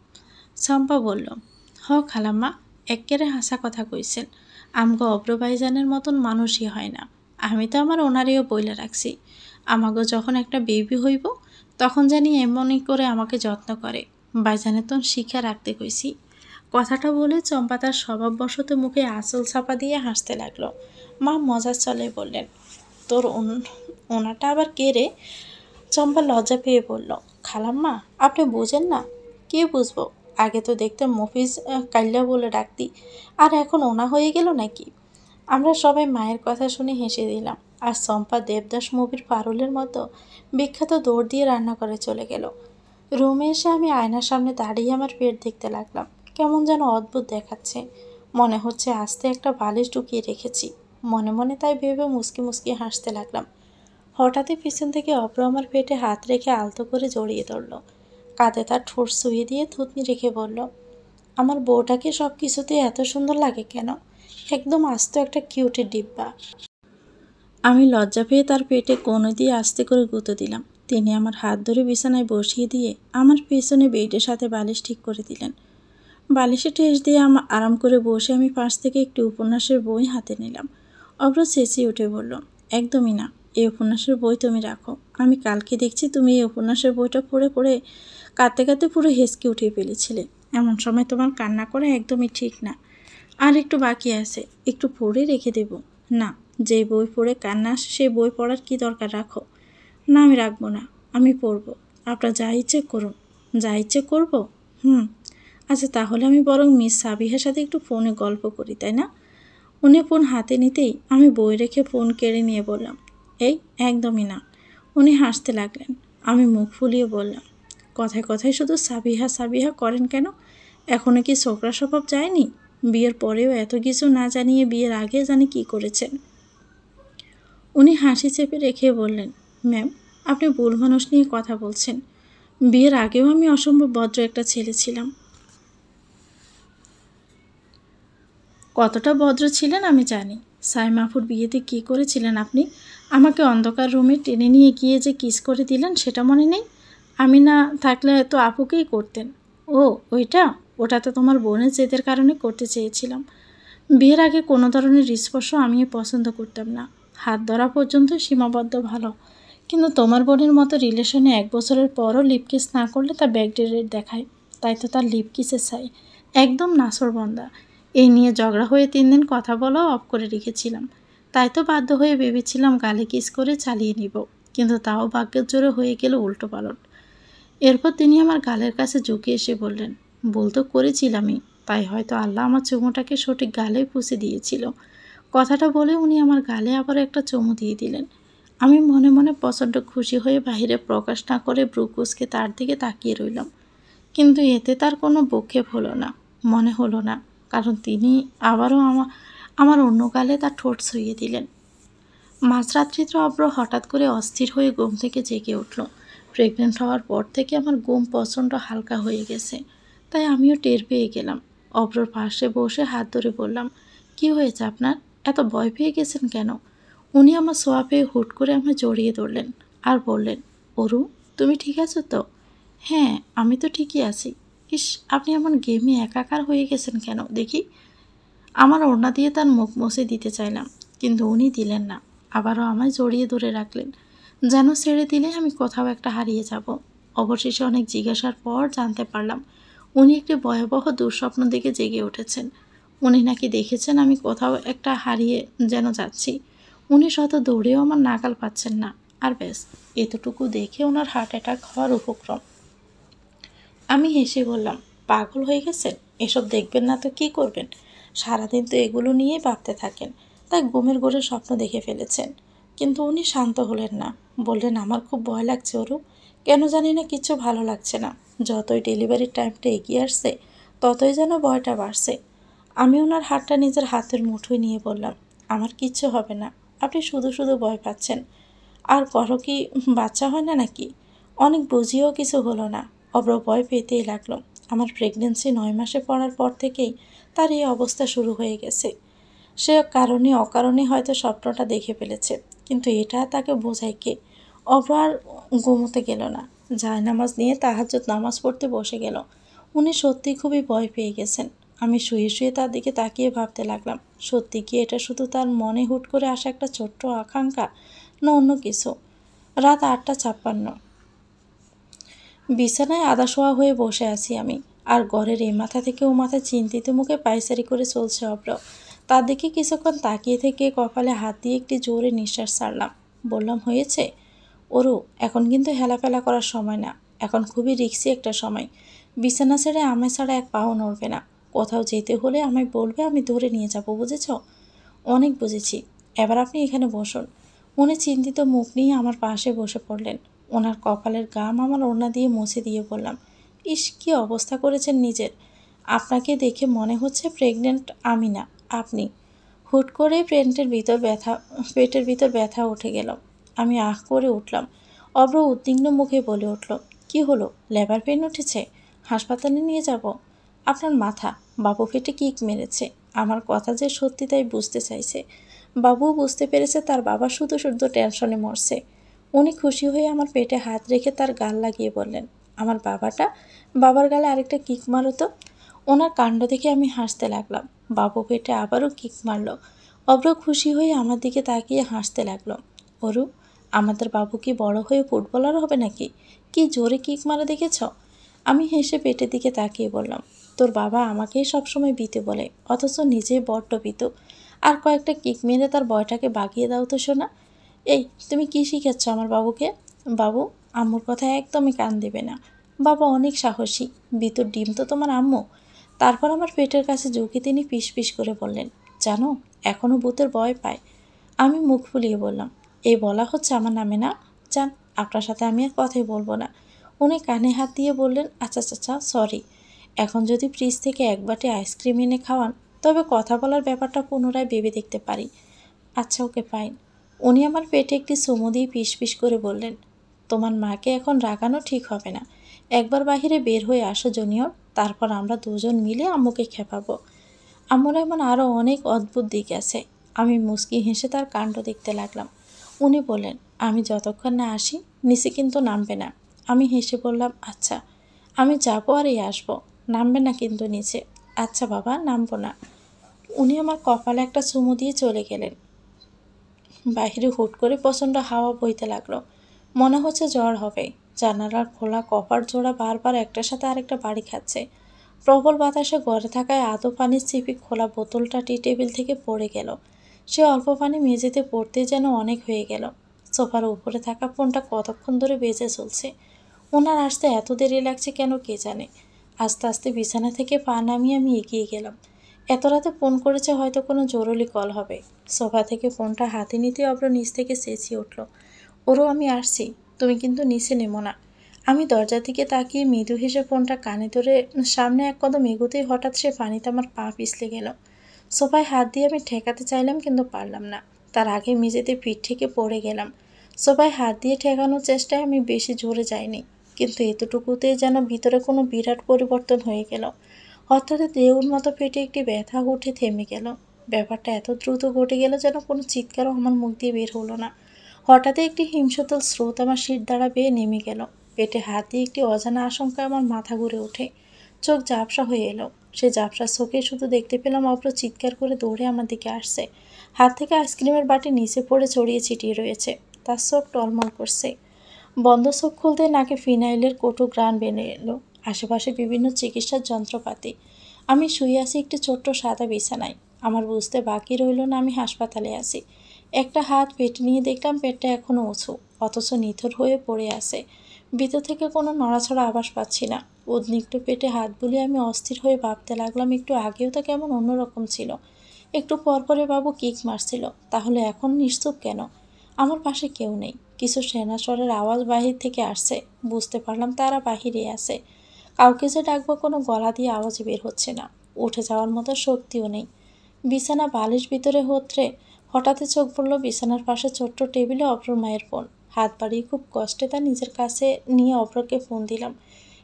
চম্পা বলল, খালাম্মা, এক্কেরে হাসা কথা কইছেন। আমগো অব্রভাইজানের মতন মানুষই হয় না। আমি তো আমার ওনারেও বইলে রাখছি, আমাগো যখন একটা বেবি হইব তখন জানি এমনই করে আমাকে যত্ন করে। ভাইজানের তো শিক্ষা রাখতে কইছি। কথাটা বলে চম্পা তার স্বভাববশত মুখে আঁচল চাপা দিয়ে হাসতে লাগলো। মা মজার চলে বললেন, তোর ওনাটা আবার কে রে? চম্পা লজ্জা পেয়ে বলল, খালাম্মা, আপনি বুঝেন না? কে বুঝবো? আগে তো দেখতে মফিজ কাল্লা বলে ডাকতি, আর এখন ওনা হয়ে গেল নাকি? আমরা সবাই মায়ের কথা শুনে হেসে দিলাম। আর চম্পা দেবদাস মুভির পারুলের মতো বিখ্যাত দৌড় দিয়ে রান্না করে চলে গেল। রুমে এসে আমি আয়নার সামনে দাঁড়িয়ে আমার পেট দেখতে লাগলাম। কেমন যেন অদ্ভুত দেখাচ্ছে, মনে হচ্ছে আস্তে একটা বালিশ ঢুকিয়ে রেখেছি। মনে মনে তাই ভেবে মুসকি মুসকি হাসতে লাগলাম। হঠাৎই পিছন থেকে অব্র আমার পেটে হাত রেখে আলতো করে জড়িয়ে ধরল। কাঁধে তার ঠোঁট শুয়ে দিয়ে থুতনি রেখে বলল, আমার বউটাকে সব কিছুতে এত সুন্দর লাগে কেন? একদম আস্ত একটা কিউটের ডিব্বা। আমি লজ্জা পেয়ে তার পেটে কোণে দিয়ে আস্তে করে গুঁতো দিলাম। তিনি আমার হাত ধরে বিছানায় বসিয়ে দিয়ে আমার পেছনে বেডের সাথে বালিশ ঠিক করে দিলেন। বালিশে ঠেস দিয়ে আরাম করে বসে আমি পাশ থেকে একটি উপন্যাসের বই হাতে নিলাম। অব্র চেঁচিয়ে উঠে বলল, একদমই না, এই উপন্যাসের বই তুমি রাখো। আমি কালকে দেখছি তুমি এই উপন্যাসের বইটা পড়ে পড়ে কাঁদতে কাঁদতে পুরো হেসকে উঠিয়ে ফেলেছিলে। এমন সময় তোমার কান্না করা একদমই ঠিক না। আর একটু বাকি আছে, একটু পড়ে রেখে দেব। না, যে বই পড়ে কান্না আসে সেই বই পড়ার কি দরকার, রাখো। না, আমি রাখবো না, আমি পড়ব। আপনার যা ইচ্ছে করুন। যা ইচ্ছে করব? আচ্ছা, তাহলে আমি বরং মিস সাবিহার সাথে একটু ফোনে গল্প করি, তাই না? উনি ফোন হাতে নিতেই আমি বই রেখে ফোন কেড়ে নিয়ে বললাম, একদমই না। উনি হাসতে লাগলেন। আমি মুখ ফুলিয়ে বললাম, কথায় কথায় শুধু সাবিহা সাবিহা করেন কেন? এখনও কি ছোকরা স্বভাব যায়নি? বিয়ের পরেও এত কিছু না জানিয়ে বিয়ের আগে জানি কি করেছেন। উনি হাসি চেপে রেখে বললেন, ম্যাম, আপনি ভুল মানুষ নিয়ে কথা বলছেন। বিয়ের আগেও আমি অসম্ভব ভদ্র একটা ছেলে ছিলাম। কতটা ভদ্র ছিলেন আমি জানি। সাইমাফুর বিয়েতে কি করেছিলেন আপনি? আমাকে অন্ধকার রুমে টেনে নিয়ে গিয়ে যে কিস করে দিলেন সেটা মনে নেই? আমি না থাকলে তো আপুকেই করতেন। ওটা তো তোমার বোনের জেদের কারণে করতে চেয়েছিলাম। বিয়ের আগে কোনো ধরনের স্পর্শ আমি পছন্দ করতাম না। হাত ধরা পর্যন্ত সীমাবদ্ধ ভালো, কিন্তু তোমার বোনের মতো রিলেশনে 1 বছরের পরও লিপ কিস না করলে তা ব্যাকডেটেড দেখায়। তাই তো তার লিপ কিসে চাই। একদম নাছোড়বান্দা। এই নিয়ে ঝগড়া হয়ে 3 দিন কথা বলাও অফ করে রেখেছিলাম। তাই তো বাধ্য হয়ে ভেবেছিলাম গালে কিস করে চালিয়ে নিব, কিন্তু তাও ভাগ্যের জোরে হয়ে গেল উল্টো পালট। এরপর তিনি আমার গালের কাছে ঝুঁকে এসে বললেন, ভুল তো করেছিলামই, তাই হয়তো আল্লাহ আমার চুমুটাকে সঠিক গালে পুষে দিয়েছিল। কথাটা বলে উনি আমার গালে আবার একটা চুমু দিয়ে দিলেন। আমি মনে মনে প্রচণ্ড খুশি হয়ে বাহিরে প্রকাশ না করে ব্রুকুসকে তার দিকে তাকিয়ে রইলাম। কিন্তু এতে তার কোনো ভ্রুক্ষেপ হলো না, মনে হলো না, কারণ তিনি আবারও আমার অন্য গালে তার ঠোঁট ছুঁয়ে দিলেন। মাঝরাত্রিতে অব্র হঠাৎ করে অস্থির হয়ে ঘুম থেকে জেগে উঠল। প্রেগনেন্ট হওয়ার পর থেকে আমার ঘুম প্রচণ্ড হালকা হয়ে গেছে। তাই আমিও টের পেয়ে গেলাম। অব্রর পাশে বসে হাত ধরে বললাম, কি হয়েছে আপনার? এত ভয় পেয়ে গেছেন কেন? উনি আমার ছোঁয়া পেয়ে হুট করে আমায় জড়িয়ে ধরলেন আর বললেন, অরু, তুমি ঠিক আছো তো? হ্যাঁ, আমি তো ঠিকই আছি। ইস, আপনি এমন গেমে একাকার হয়ে গেছেন কেন দেখি? আমার ওড়না দিয়ে তার মুখ মুছে দিতে চাইলাম, কিন্তু উনি দিলেন না। আবারও আমায় জড়িয়ে ধরে রাখলেন, যেন ছেড়ে দিলে আমি কোথাও একটা হারিয়ে যাব। অবশেষে অনেক জিজ্ঞাসার পর জানতে পারলাম উনি একটি ভয়াবহ দুঃস্বপ্ন দেখে জেগে উঠেছেন। উনি নাকি দেখেছেন আমি কোথাও একটা হারিয়ে যেন যাচ্ছি। উনি শত দৌড়েও আমার নাগাল পাচ্ছেন না। আর ব্যাস, এতটুকু দেখে ওনার হার্ট অ্যাটাক হওয়ার উপক্রম। আমি হেসে বললাম, পাগল হয়ে গেছেন? এসব দেখবেন না তো কী করবেন? সারাদিন তো এগুলো নিয়েই ভাবতে থাকেন, তাই ঘুমের ঘোরে স্বপ্ন দেখে ফেলেছেন। কিন্তু উনি শান্ত হলেন না। বললেন, আমার খুব ভয় লাগছে অরূপ, কেন জানি না কিচ্ছু ভালো লাগছে না। যতই ডেলিভারির টাইমটা এগিয়ে আসছে ততই যেন ভয়টা বাড়ছে। আমি ওনার হাতটা নিজের হাতের মুঠোয় নিয়ে বললাম, আমার কিচ্ছু হবে না, আপনি শুধু শুধু ভয় পাচ্ছেন। আর করো কি, বাচ্চা হয় না নাকি? অনেক বুঝিয়েও কিছু হলো না। অব্র ভয় পেতেই লাগলো। আমার প্রেগনেন্সি 9 মাসে পড়ার পর থেকেই তার এই অবস্থা শুরু হয়ে গেছে। সে কারণে অকারণে হয়তো স্বপ্নটা দেখে ফেলেছে, কিন্তু এটা তাকে বোঝায় কে? অব্র আর ঘুমোতে গেল না, জায়নামাজ নিয়ে তাহাজ্জুদ নামাজ পড়তে বসে গেল। উনি সত্যি খুবই ভয় পেয়ে গেছেন। আমি শুয়ে শুয়ে তার দিকে তাকিয়ে ভাবতে লাগলাম, সত্যি কি এটা শুধু তার মনে হুট করে আসা একটা ছোট্ট আকাঙ্ক্ষা, না অন্য কিছু? রাত 8:56। বিছানায় আধা-শোয়া হয়ে বসে আছি আমি, আর ঘরের এই মাথা থেকে ও মাথায় চিন্তিত মুখে পায়চারি করে চলছে অব্র। তার দিকে কিছুক্ষণ তাকিয়ে থেকে কপালে হাত দিয়ে একটি জোরে নিঃশ্বাস ছাড়লাম। বললাম, হয়েছে অরু, এখন কিন্তু হেলাফেলা করার সময় না। এখন খুবই রিস্কি একটা সময়। বিছানা ছেড়ে আমায় ছাড়া এক পাও নড়বে না। কোথাও যেতে হলে আমায় বলবে, আমি ধরে নিয়ে যাব, বুঝেছ? অনেক বুঝেছি, এবার আপনি এখানে বসুন। উনি চিন্তিত মুখ নিয়ে আমার পাশে বসে পড়লেন। ওনার কপালের ঘাম আমার ওড়না দিয়ে মুছে দিয়ে বললাম, ইস, কী অবস্থা করেছেন নিজের। আপনাকে দেখে মনে হচ্ছে প্রেগনেন্ট আমি না, আপনি। হুট করে পেটের ভিতর ব্যথা উঠে গেল। আমি আহ করে উঠলাম। অব্র উদ্বিগ্ন মুখে বলে উঠল, কি হলো, লেবার পেন উঠেছে? হাসপাতালে নিয়ে যাব? আপনার মাথা, বাবু পেটে কিক মেরেছে। আমার কথা যে সত্যি তাই বুঝতে চাইছে। বাবুও বুঝতে পেরেছে তার বাবা শুধু শুধু টেনশনে মরছে। উনি খুশি হয়ে আমার পেটে হাত রেখে তার গাল লাগিয়ে বললেন, আমার বাবার গালে আরেকটা কিক মারো তো। ওনার কাণ্ড দেখে আমি হাসতে লাগলাম। বাবু পেটে আবারও কিক মারল। অব্র খুশি হয়ে আমার দিকে তাকিয়ে হাসতে লাগলো। অরু, আমাদের বাবু কি বড় হয়ে ফুটবলার হবে নাকি? কি জোরে কিক মারা দেখেছ? আমি হেসে পেটের দিকে তাকিয়ে বললাম, তোর বাবা আমাকেই সবসময় বিতে বলে, অথচ নিজেই বড্ড বিত। আর কয়েকটা কিক মেরে তার বয়টাকে বাগিয়ে দাও তো শোনা। এই, তুমি কি শিখাচ্ছ আমার বাবুকে? বাবু, আম্মুর কথা একদমই কান দেবে না। বাবা অনেক সাহসী, বিতুর ডিম তো তোমার আম্মু। তারপর আমার পেটের কাছে ঝুঁকে তিনি পিস পিস করে বললেন, জানো, এখনও ভূতের ভয় পায়। আমি মুখ ফুলিয়ে বললাম, এই বলা হচ্ছে আমার নামে না? যান, আপনার সাথে আমি আর কথাই বলবো না। উনি কানে হাত দিয়ে বললেন, আচ্ছা আচ্ছা, সরি। এখন যদি ফ্রিজ থেকে এক বাটি আইসক্রিম এনে খাওয়ান, তবে কথা বলার ব্যাপারটা পুনরায় ভেবে দেখতে পারি। আচ্ছা, ওকে, ফাইন। উনি আমার পেটে একটি চুমু দিয়ে পিস পিস করে বললেন, তোমার মাকে এখন রাগানো ঠিক হবে না। একবার বাহিরে বের হয়ে আসো জুনিয়র, তারপর আমরা দুজন মিলে আম্মুকে খেপাবো। আম্মুর এমন আরও অনেক অদ্ভুত দিক আছে। আমি মুচকি হেসে তার কাণ্ড দেখতে লাগলাম। উনি বললেন, আমি যতক্ষণ না আসি নিচে কিন্তু নামবে না। আমি হেসে বললাম, আচ্ছা। আমি যাবো আর এই আসবো, নামবে না কিন্তু নিচে। আচ্ছা বাবা, নামবো না। উনি আমার কপালে একটা চুমু দিয়ে চলে গেলেন। বাহিরে হুট করে প্রচণ্ড হাওয়া বইতে লাগলো। মনে হচ্ছে ঝড় হবে। জানালার খোলা কপার জোড়া বারবার একটার সাথে আরেকটা বাড়ি খাচ্ছে। প্রবল বাতাসে ঘরে থাকায় আদো পানির ছিপি খোলা বোতলটা টি টেবিল থেকে পড়ে গেল। সে অল্প পানি মেঝেতে পড়তে যেন অনেক হয়ে গেল। সোফার উপরে থাকা ফোনটা কতক্ষণ ধরে বেজে চলছে। ওনার আসতে এত দেরি লাগছে কেন কে জানে। আস্তে আস্তে বিছানা থেকে পা নামিয়ে আমি এগিয়ে গেলাম। এত রাতে ফোন করেছে, হয়তো কোনো জরুরি কল হবে। সোফা থেকে ফোনটা হাতে নিতে অব্র নিচ থেকে চেঁচিয়ে উঠল, ওরও আমি আসছি, তুমি কিন্তু নিচে নেমো না। আমি দরজা থেকে তাকিয়ে মৃদু হেসে ফোনটা কানে ধরে সামনে এক কদম এগোতেই হঠাৎ সে পানিতে আমার পা পিছলে গেল। সোফায় হাত দিয়ে আমি ঠেকাতে চাইলাম, কিন্তু পারলাম না। তার আগে মেঝেতে পিঠ থেকে পড়ে গেলাম। সোফায় হাত দিয়ে ঠেকানোর চেষ্টায় আমি বেশি জোরে যাইনি। কিন্তু এতটুকুতেই যেন ভিতরে কোনো বিরাট পরিবর্তন হয়ে গেল। হঠাৎ ঢেউর মতো পেটে একটি ব্যথা উঠে থেমে গেল। ব্যাপারটা এত দ্রুত ঘটে গেল যেন কোনো চিৎকারও আমার মুখ দিয়ে বের হলো না। হঠাৎই একটি হিমশীতল স্রোত আমার শির দ্বারা বেয়ে নেমে গেল। পেটে হাত দিয়ে একটি অজানা আশঙ্কা আমার মাথা ঘুরে ওঠে। চোখ ঝাপসা হয়ে এলো। সে ঝাপসা চোখে শুধু দেখতে পেলাম অভ্র চিৎকার করে দৌড়ে আমার দিকে আসছে। হাত থেকে আইসক্রিমের বাটি নিচে পড়ে ছড়িয়ে ছিটিয়ে রয়েছে। তার চোখ টলমল করছে। বন্ধ চোখ খুলতে নাকে ফিনাইলের কটু ঘ্রাণ বেরিয়ে এলো। আশেপাশে বিভিন্ন চিকিৎসার যন্ত্রপাতি। আমি শুয়ে আছি একটি ছোট্ট সাদা বিছানায়। আমার বুঝতে বাকি রইল না আমি হাসপাতালে আছি। একটা হাত পেটে নিয়ে দেখলাম পেটটা এখনও উঁচু, অথচ নিথর হয়ে পড়ে আছে। ভিতর থেকে কোনো নড়াছড়া আভাস পাচ্ছি না। উদ্বিগ্ন পেটে হাত বুলিয়ে আমি অস্থির হয়ে ভাবতে লাগলাম, একটু আগেও তো কেমন অন্যরকম ছিল। একটু পরপরে বাবু কিক মারছিল, তাহলে এখন নিশ্চুপ কেন? আমার পাশে কেউ নেই। কিছু সেনাস্বরের আওয়াজ বাহির থেকে আসছে। বুঝতে পারলাম তারা বাহিরে আছে। কাউকে যে ডাকবো কোনো গলা দিয়ে আওয়াজ বের হচ্ছে না। উঠে যাওয়ার মতো শক্তিও নেই। বিছানা বালিশ ভিতরে হত্রে হঠাৎই চোখ পড়ল বিছানার পাশে ছোট্ট টেবিলে অভ্রর মায়ের ফোন। হাত বাড়িয়ে খুব কষ্টে তা নিজের কাছে নিয়ে অভ্রকে ফোন দিলাম।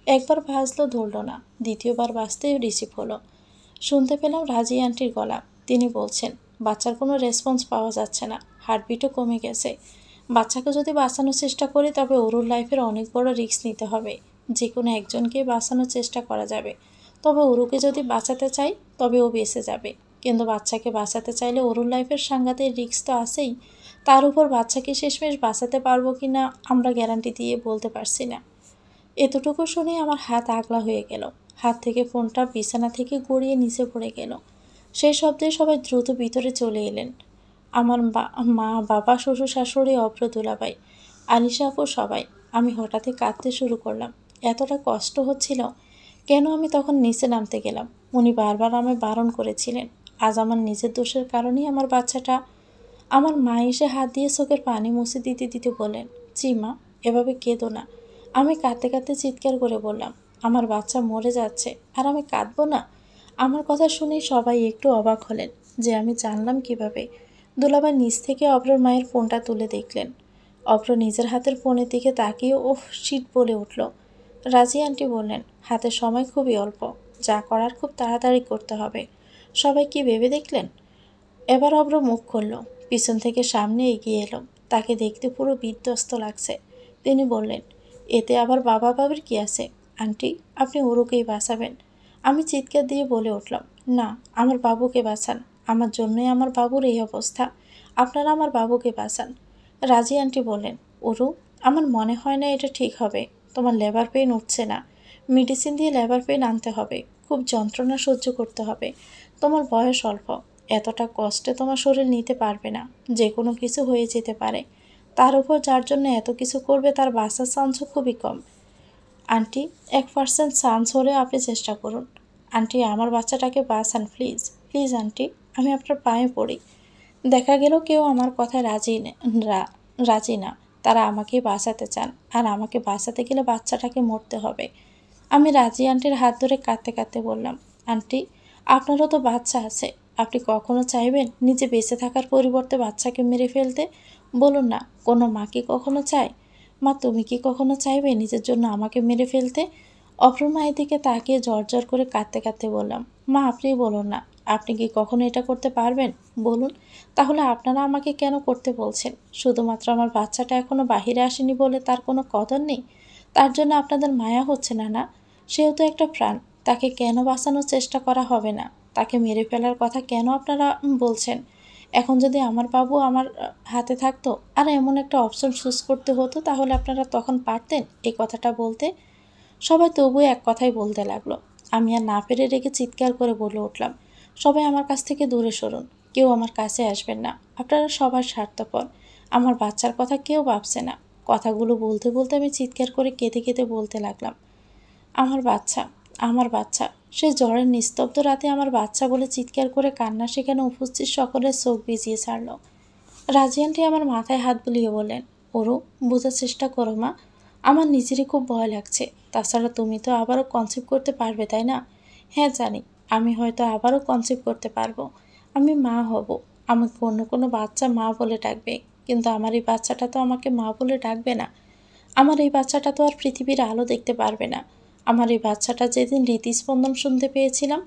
একবার বাজলো, ধরল না। দ্বিতীয়বার বাজতে রিসিভ হলো। শুনতে পেলাম রাজি আন্টির গলা। তিনি বলছেন, বাচ্চার কোনো রেসপন্স পাওয়া যাচ্ছে না, হার্টবিটও কমে গেছে। বাচ্চাকে যদি বাঁচানোর চেষ্টা করি তবে ওরুর লাইফের অনেক বড় রিস্ক নিতে হবে। যে কোনো একজনকে বাঁচানোর চেষ্টা করা যাবে, তবে ওরুকে যদি বাঁচাতে চাই তবে ও বেঁচে যাবে। কিন্তু বাচ্চাকে বাঁচাতে চাইলে ওরুর লাইফের সাংঘাতিক রিস্ক তো আছেই। তার উপর বাচ্চাকে শেষমেশ বাঁচাতে পারবো কি না আমরা গ্যারান্টি দিয়ে বলতে পারছি না। এতটুকু শুনে আমার হাত আগলা হয়ে গেল। হাত থেকে ফোনটা বিছানা থেকে গড়িয়ে নিচে পড়ে গেল। সেই শব্দে সবাই দ্রুত ভিতরে চলে এলেন। আমার মা, বাবা, শ্বশুর শাশুড়ি, অভ্র, দুলাভাই, আনিশা আপু, সবাই। আমি হঠাৎই কাঁদতে শুরু করলাম। এতটা কষ্ট হচ্ছিল কেন আমি তখন নিচে নামতে গেলাম। উনি বারবার আমায় বারণ করেছিলেন। আজ আমার নিজের দোষের কারণেই আমার বাচ্চাটা। আমার মা এসে হাত দিয়ে চোখের পানি মুছে দিতে দিতে বললেন, চিমা, এভাবে কেঁদো না। আমি কাঁদতে কাঁদতে চিৎকার করে বললাম, আমার বাচ্চা মরে যাচ্ছে আর আমি কাঁদবো না? আমার কথা শুনেই সবাই একটু অবাক হলেন যে আমি জানলাম কিভাবে। দুলাভাই নিচ থেকে অভ্রর মায়ের ফোনটা তুলে দেখলেন। অভ্র নিজের হাতের ফোনের দিকে তাকিয়ে ওহ শিট বলে উঠল। রাজি আন্টি বললেন, হাতে সময় খুবই অল্প, যা করার খুব তাড়াতাড়ি করতে হবে। সবাই কি ভেবে দেখলেন? এবার অভ্র মুখ খুলল। পিছন থেকে সামনে এগিয়ে এলো। তাকে দেখতে পুরো বিধ্বস্ত লাগছে। তিনি বললেন, এতে আবার বাবা বাবির কি আছে? আন্টি, আপনি ওরুকেই বাঁচাবেন। আমি চিৎকার দিয়ে বলে উঠলাম, না, আমার বাবুকে বাঁচান। আমার জন্যই আমার বাবুর এই অবস্থা। আপনারা আমার বাবুকে বাঁচান। রাজি আন্টি বললেন, ওরু, আমার মনে হয় না এটা ঠিক হবে। তোমার লেবার পেইন উঠছে না। মেডিসিন দিয়ে লেবার পেইন আনতে হবে। খুব যন্ত্রণা সহ্য করতে হবে। তোমার বয়স অল্প। এতটা কষ্টে তোমার শরীর নিতে পারবে না। যে কোনো কিছু হয়ে যেতে পারে। তার উপর যার জন্য এত কিছু করবে তার বাঁচার চান্সও খুবই কম। আন্টি, 1% চান্স হলেও আপনি চেষ্টা করুন। আন্টি, আমার বাচ্চাটাকে বাঁচান প্লিজ। প্লিজ আন্টি, আমি আপনার পায়ে পড়ি। দেখা গেল কেউ আমার কথায় রাজি না। তারা আমাকেই বাঁচাতে চান, আর আমাকে বাঁচাতে গেলে বাচ্চাটাকে মরতে হবে। আমি রাজি আন্টির হাত ধরে কাঁদতে কাঁদতে বললাম, আন্টি, আপনারও তো বাচ্চা আছে। আপনি কখনো চাইবেন নিজে বেঁচে থাকার পরিবর্তে বাচ্চাকে মেরে ফেলতে? বলুন না, কোনো মা কি কখনো চায়? মা, তুমি কি কখনো চাইবে নিজের জন্য আমাকে মেরে ফেলতে? অপর মায়ের দিকে তাকিয়ে জ্বর করে কাঁদতে কাঁদতে বললাম, মা, আপনিই বলুন না, আপনি কি কখনো এটা করতে পারবেন? বলুন। তাহলে আপনারা আমাকে কেন করতে বলছেন? শুধুমাত্র আমার বাচ্চাটা এখনো বাহিরে আসেনি বলে তার কোনো কদর নেই? তার জন্য আপনাদের মায়া হচ্ছে না? না, সেও তো একটা প্রাণ। তাকে কেন বাঁচানোর চেষ্টা করা হবে না? তাকে মেরে ফেলার কথা কেন আপনারা বলছেন? এখন যদি আমার বাবু আমার হাতে থাকতো আর এমন একটা অপশন চুজ করতে হতো, তাহলে আপনারা তখন পারতেন এই কথাটা বলতে? সবাই তবুও এক কথাই বলতে লাগলো। আমি আর না পেরে রেখে চিৎকার করে বলে উঠলাম, সবাই আমার কাছ থেকে দূরে সরুন। কেউ আমার কাছে আসবেন না। আপনারা সবার স্বার্থপর। আমার বাচ্চার কথা কেউ ভাবছে না। কথাগুলো বলতে বলতে আমি চিৎকার করে কেঁদে কেঁদে বলতে লাগলাম, আমার বাচ্চা, আমার বাচ্চা। সে জ্বরের নিস্তব্ধ রাতে আমার বাচ্চা বলে চিৎকার করে কান্না সেখানে উপস্থিত সকলের চোখ ভিজিয়ে ছাড়ল। রাজি আন্টি আমার মাথায় হাত বুলিয়ে বললেন, ওরু, বোঝার চেষ্টা করো মা। আমার নিজেরই খুব ভয় লাগছে। তাছাড়া তুমি তো আবারও কনসিভ করতে পারবে, তাই না? হ্যাঁ জানি, আমি হয়তো আবারও কনসিভ করতে পারবো। আমি মা হব। আমাকে অন্য কোনো বাচ্চা মা বলে ডাকবে, কিন্তু আমার এই বাচ্চাটা তো আমাকে মা বলে ডাকবে না। আমার এই বাচ্চাটা তো আর পৃথিবীর আলো দেখতে পারবে না। আমার এই বাচ্চাটা যেদিন হৃদস্পন্দন শুনতে পেয়েছিলাম,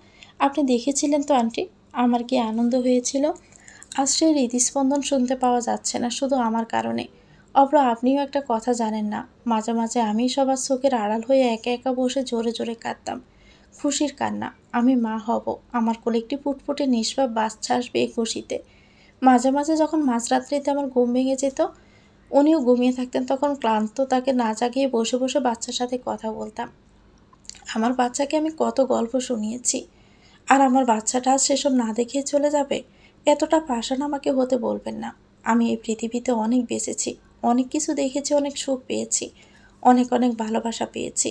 আপনি দেখেছিলেন তো আন্টি, আমার কি আনন্দ হয়েছিল। আজ সেই হৃদস্পন্দন শুনতে পাওয়া যাচ্ছে না শুধু আমার কারণে। অব্র, আপনিও একটা কথা জানেন না, মাঝে মাঝে আমি সবার চোখের আড়াল হয়ে একা একা বসে জোরে জোরে কাঁদতাম। খুশির কান্না, আমি মা হব, আমার কোলে একটি ফুটফুটে নিষ্পাপ বাচ্চা আসবে এই খুশিতে। মাঝে মাঝে যখন মাঝরাত্রিতে আমার ঘুম ভেঙে যেত, উনিও ঘুমিয়ে থাকতেন, তখন ক্লান্ত তাকে না জাগিয়ে বসে বসে বাচ্চার সাথে কথা বলতাম। আমার বাচ্চাকে আমি কত গল্প শুনিয়েছি, আর আমার বাচ্চাটা আজ সেসব না দেখেই চলে যাবে। এতটা পাষাণ আমাকে হতে বলবেন না। আমি এই পৃথিবীতে অনেক বেঁচেছি, অনেক কিছু দেখেছি, অনেক সুখ পেয়েছি, অনেক অনেক ভালোবাসা পেয়েছি।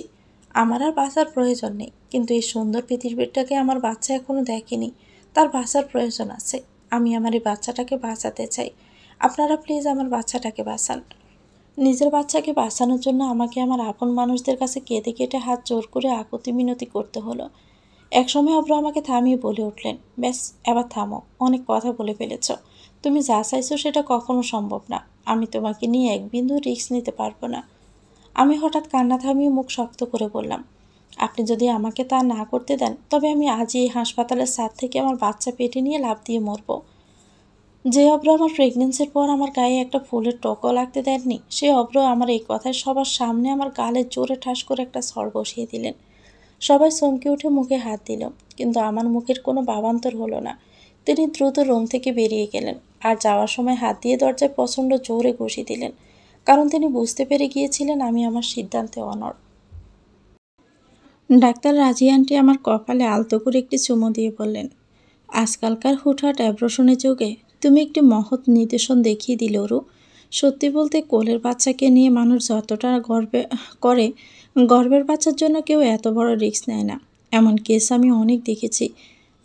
আমার আর বাঁচার প্রয়োজন নেই, কিন্তু এই সুন্দর পৃথিবীটাকে আমার বাচ্চা এখনো দেখেনি, তার বাঁচার প্রয়োজন আছে। আমি আমার এই বাচ্চাটাকে বাঁচাতে চাই। আপনারা প্লিজ আমার বাচ্চাটাকে বাঁচান। নিজের বাচ্চাকে বাঁচানোর জন্য আমাকে আমার আপন মানুষদের কাছে কেঁদে কেটে হাত জোর করে আকুতি মিনতি করতে হলো। একসময় অব্র আমাকে থামিয়ে বলে উঠলেন, ব্যাস, এবার থামো, অনেক কথা বলে ফেলেছ। তুমি যা চাইছো সেটা কখনো সম্ভব না। আমি তোমাকে নিয়ে এক বিন্দু রিস্ক নিতে পারবো না। আমি হঠাৎ কান্না থামিয়ে মুখ শক্ত করে বললাম, আপনি যদি আমাকে তা না করতে দেন, তবে আমি আজই এই হাসপাতালের ছাদ থেকে আমার বাচ্চা পেটে নিয়ে লাফ দিয়ে মরব। যে অব্র আমার প্রেগনেন্সির পর আমার গায়ে একটা ফুলের টোকাও লাগতে দেননি, সে অব্র আমার এই কথায় সবার সামনে আমার গালে জোরে ঠাস করে একটা সর বসিয়ে দিলেন। সবাই চমকে উঠে মুখে হাত দিল, কিন্তু আমার মুখের কোনো ভাবান্তর হলো না। তিনি দ্রুত রুম থেকে বেরিয়ে গেলেন, আর যাওয়ার সময় হাত দিয়ে দরজায় প্রচণ্ড জোরে ঘুষি দিলেন, কারণ তিনি বুঝতে পেরে গিয়েছিলেন আমি আমার সিদ্ধান্তে অনড়। ডাক্তার রাজি আন্টি আমার কপালে আলতো করে একটি চুমু দিয়ে বললেন, আজকালকার হুটহাট অ্যাব্রেশনের যুগে তুমি একটি মহৎ নিদর্শন দেখিয়ে দিলে ওরু। সত্যি বলতে কোলের বাচ্চাকে নিয়ে মানুষ যতটা করে, গর্ভের বাচ্চার জন্য কেউ এত বড় রিস্ক নেয় না। এমন কেস আমি অনেক দেখেছি,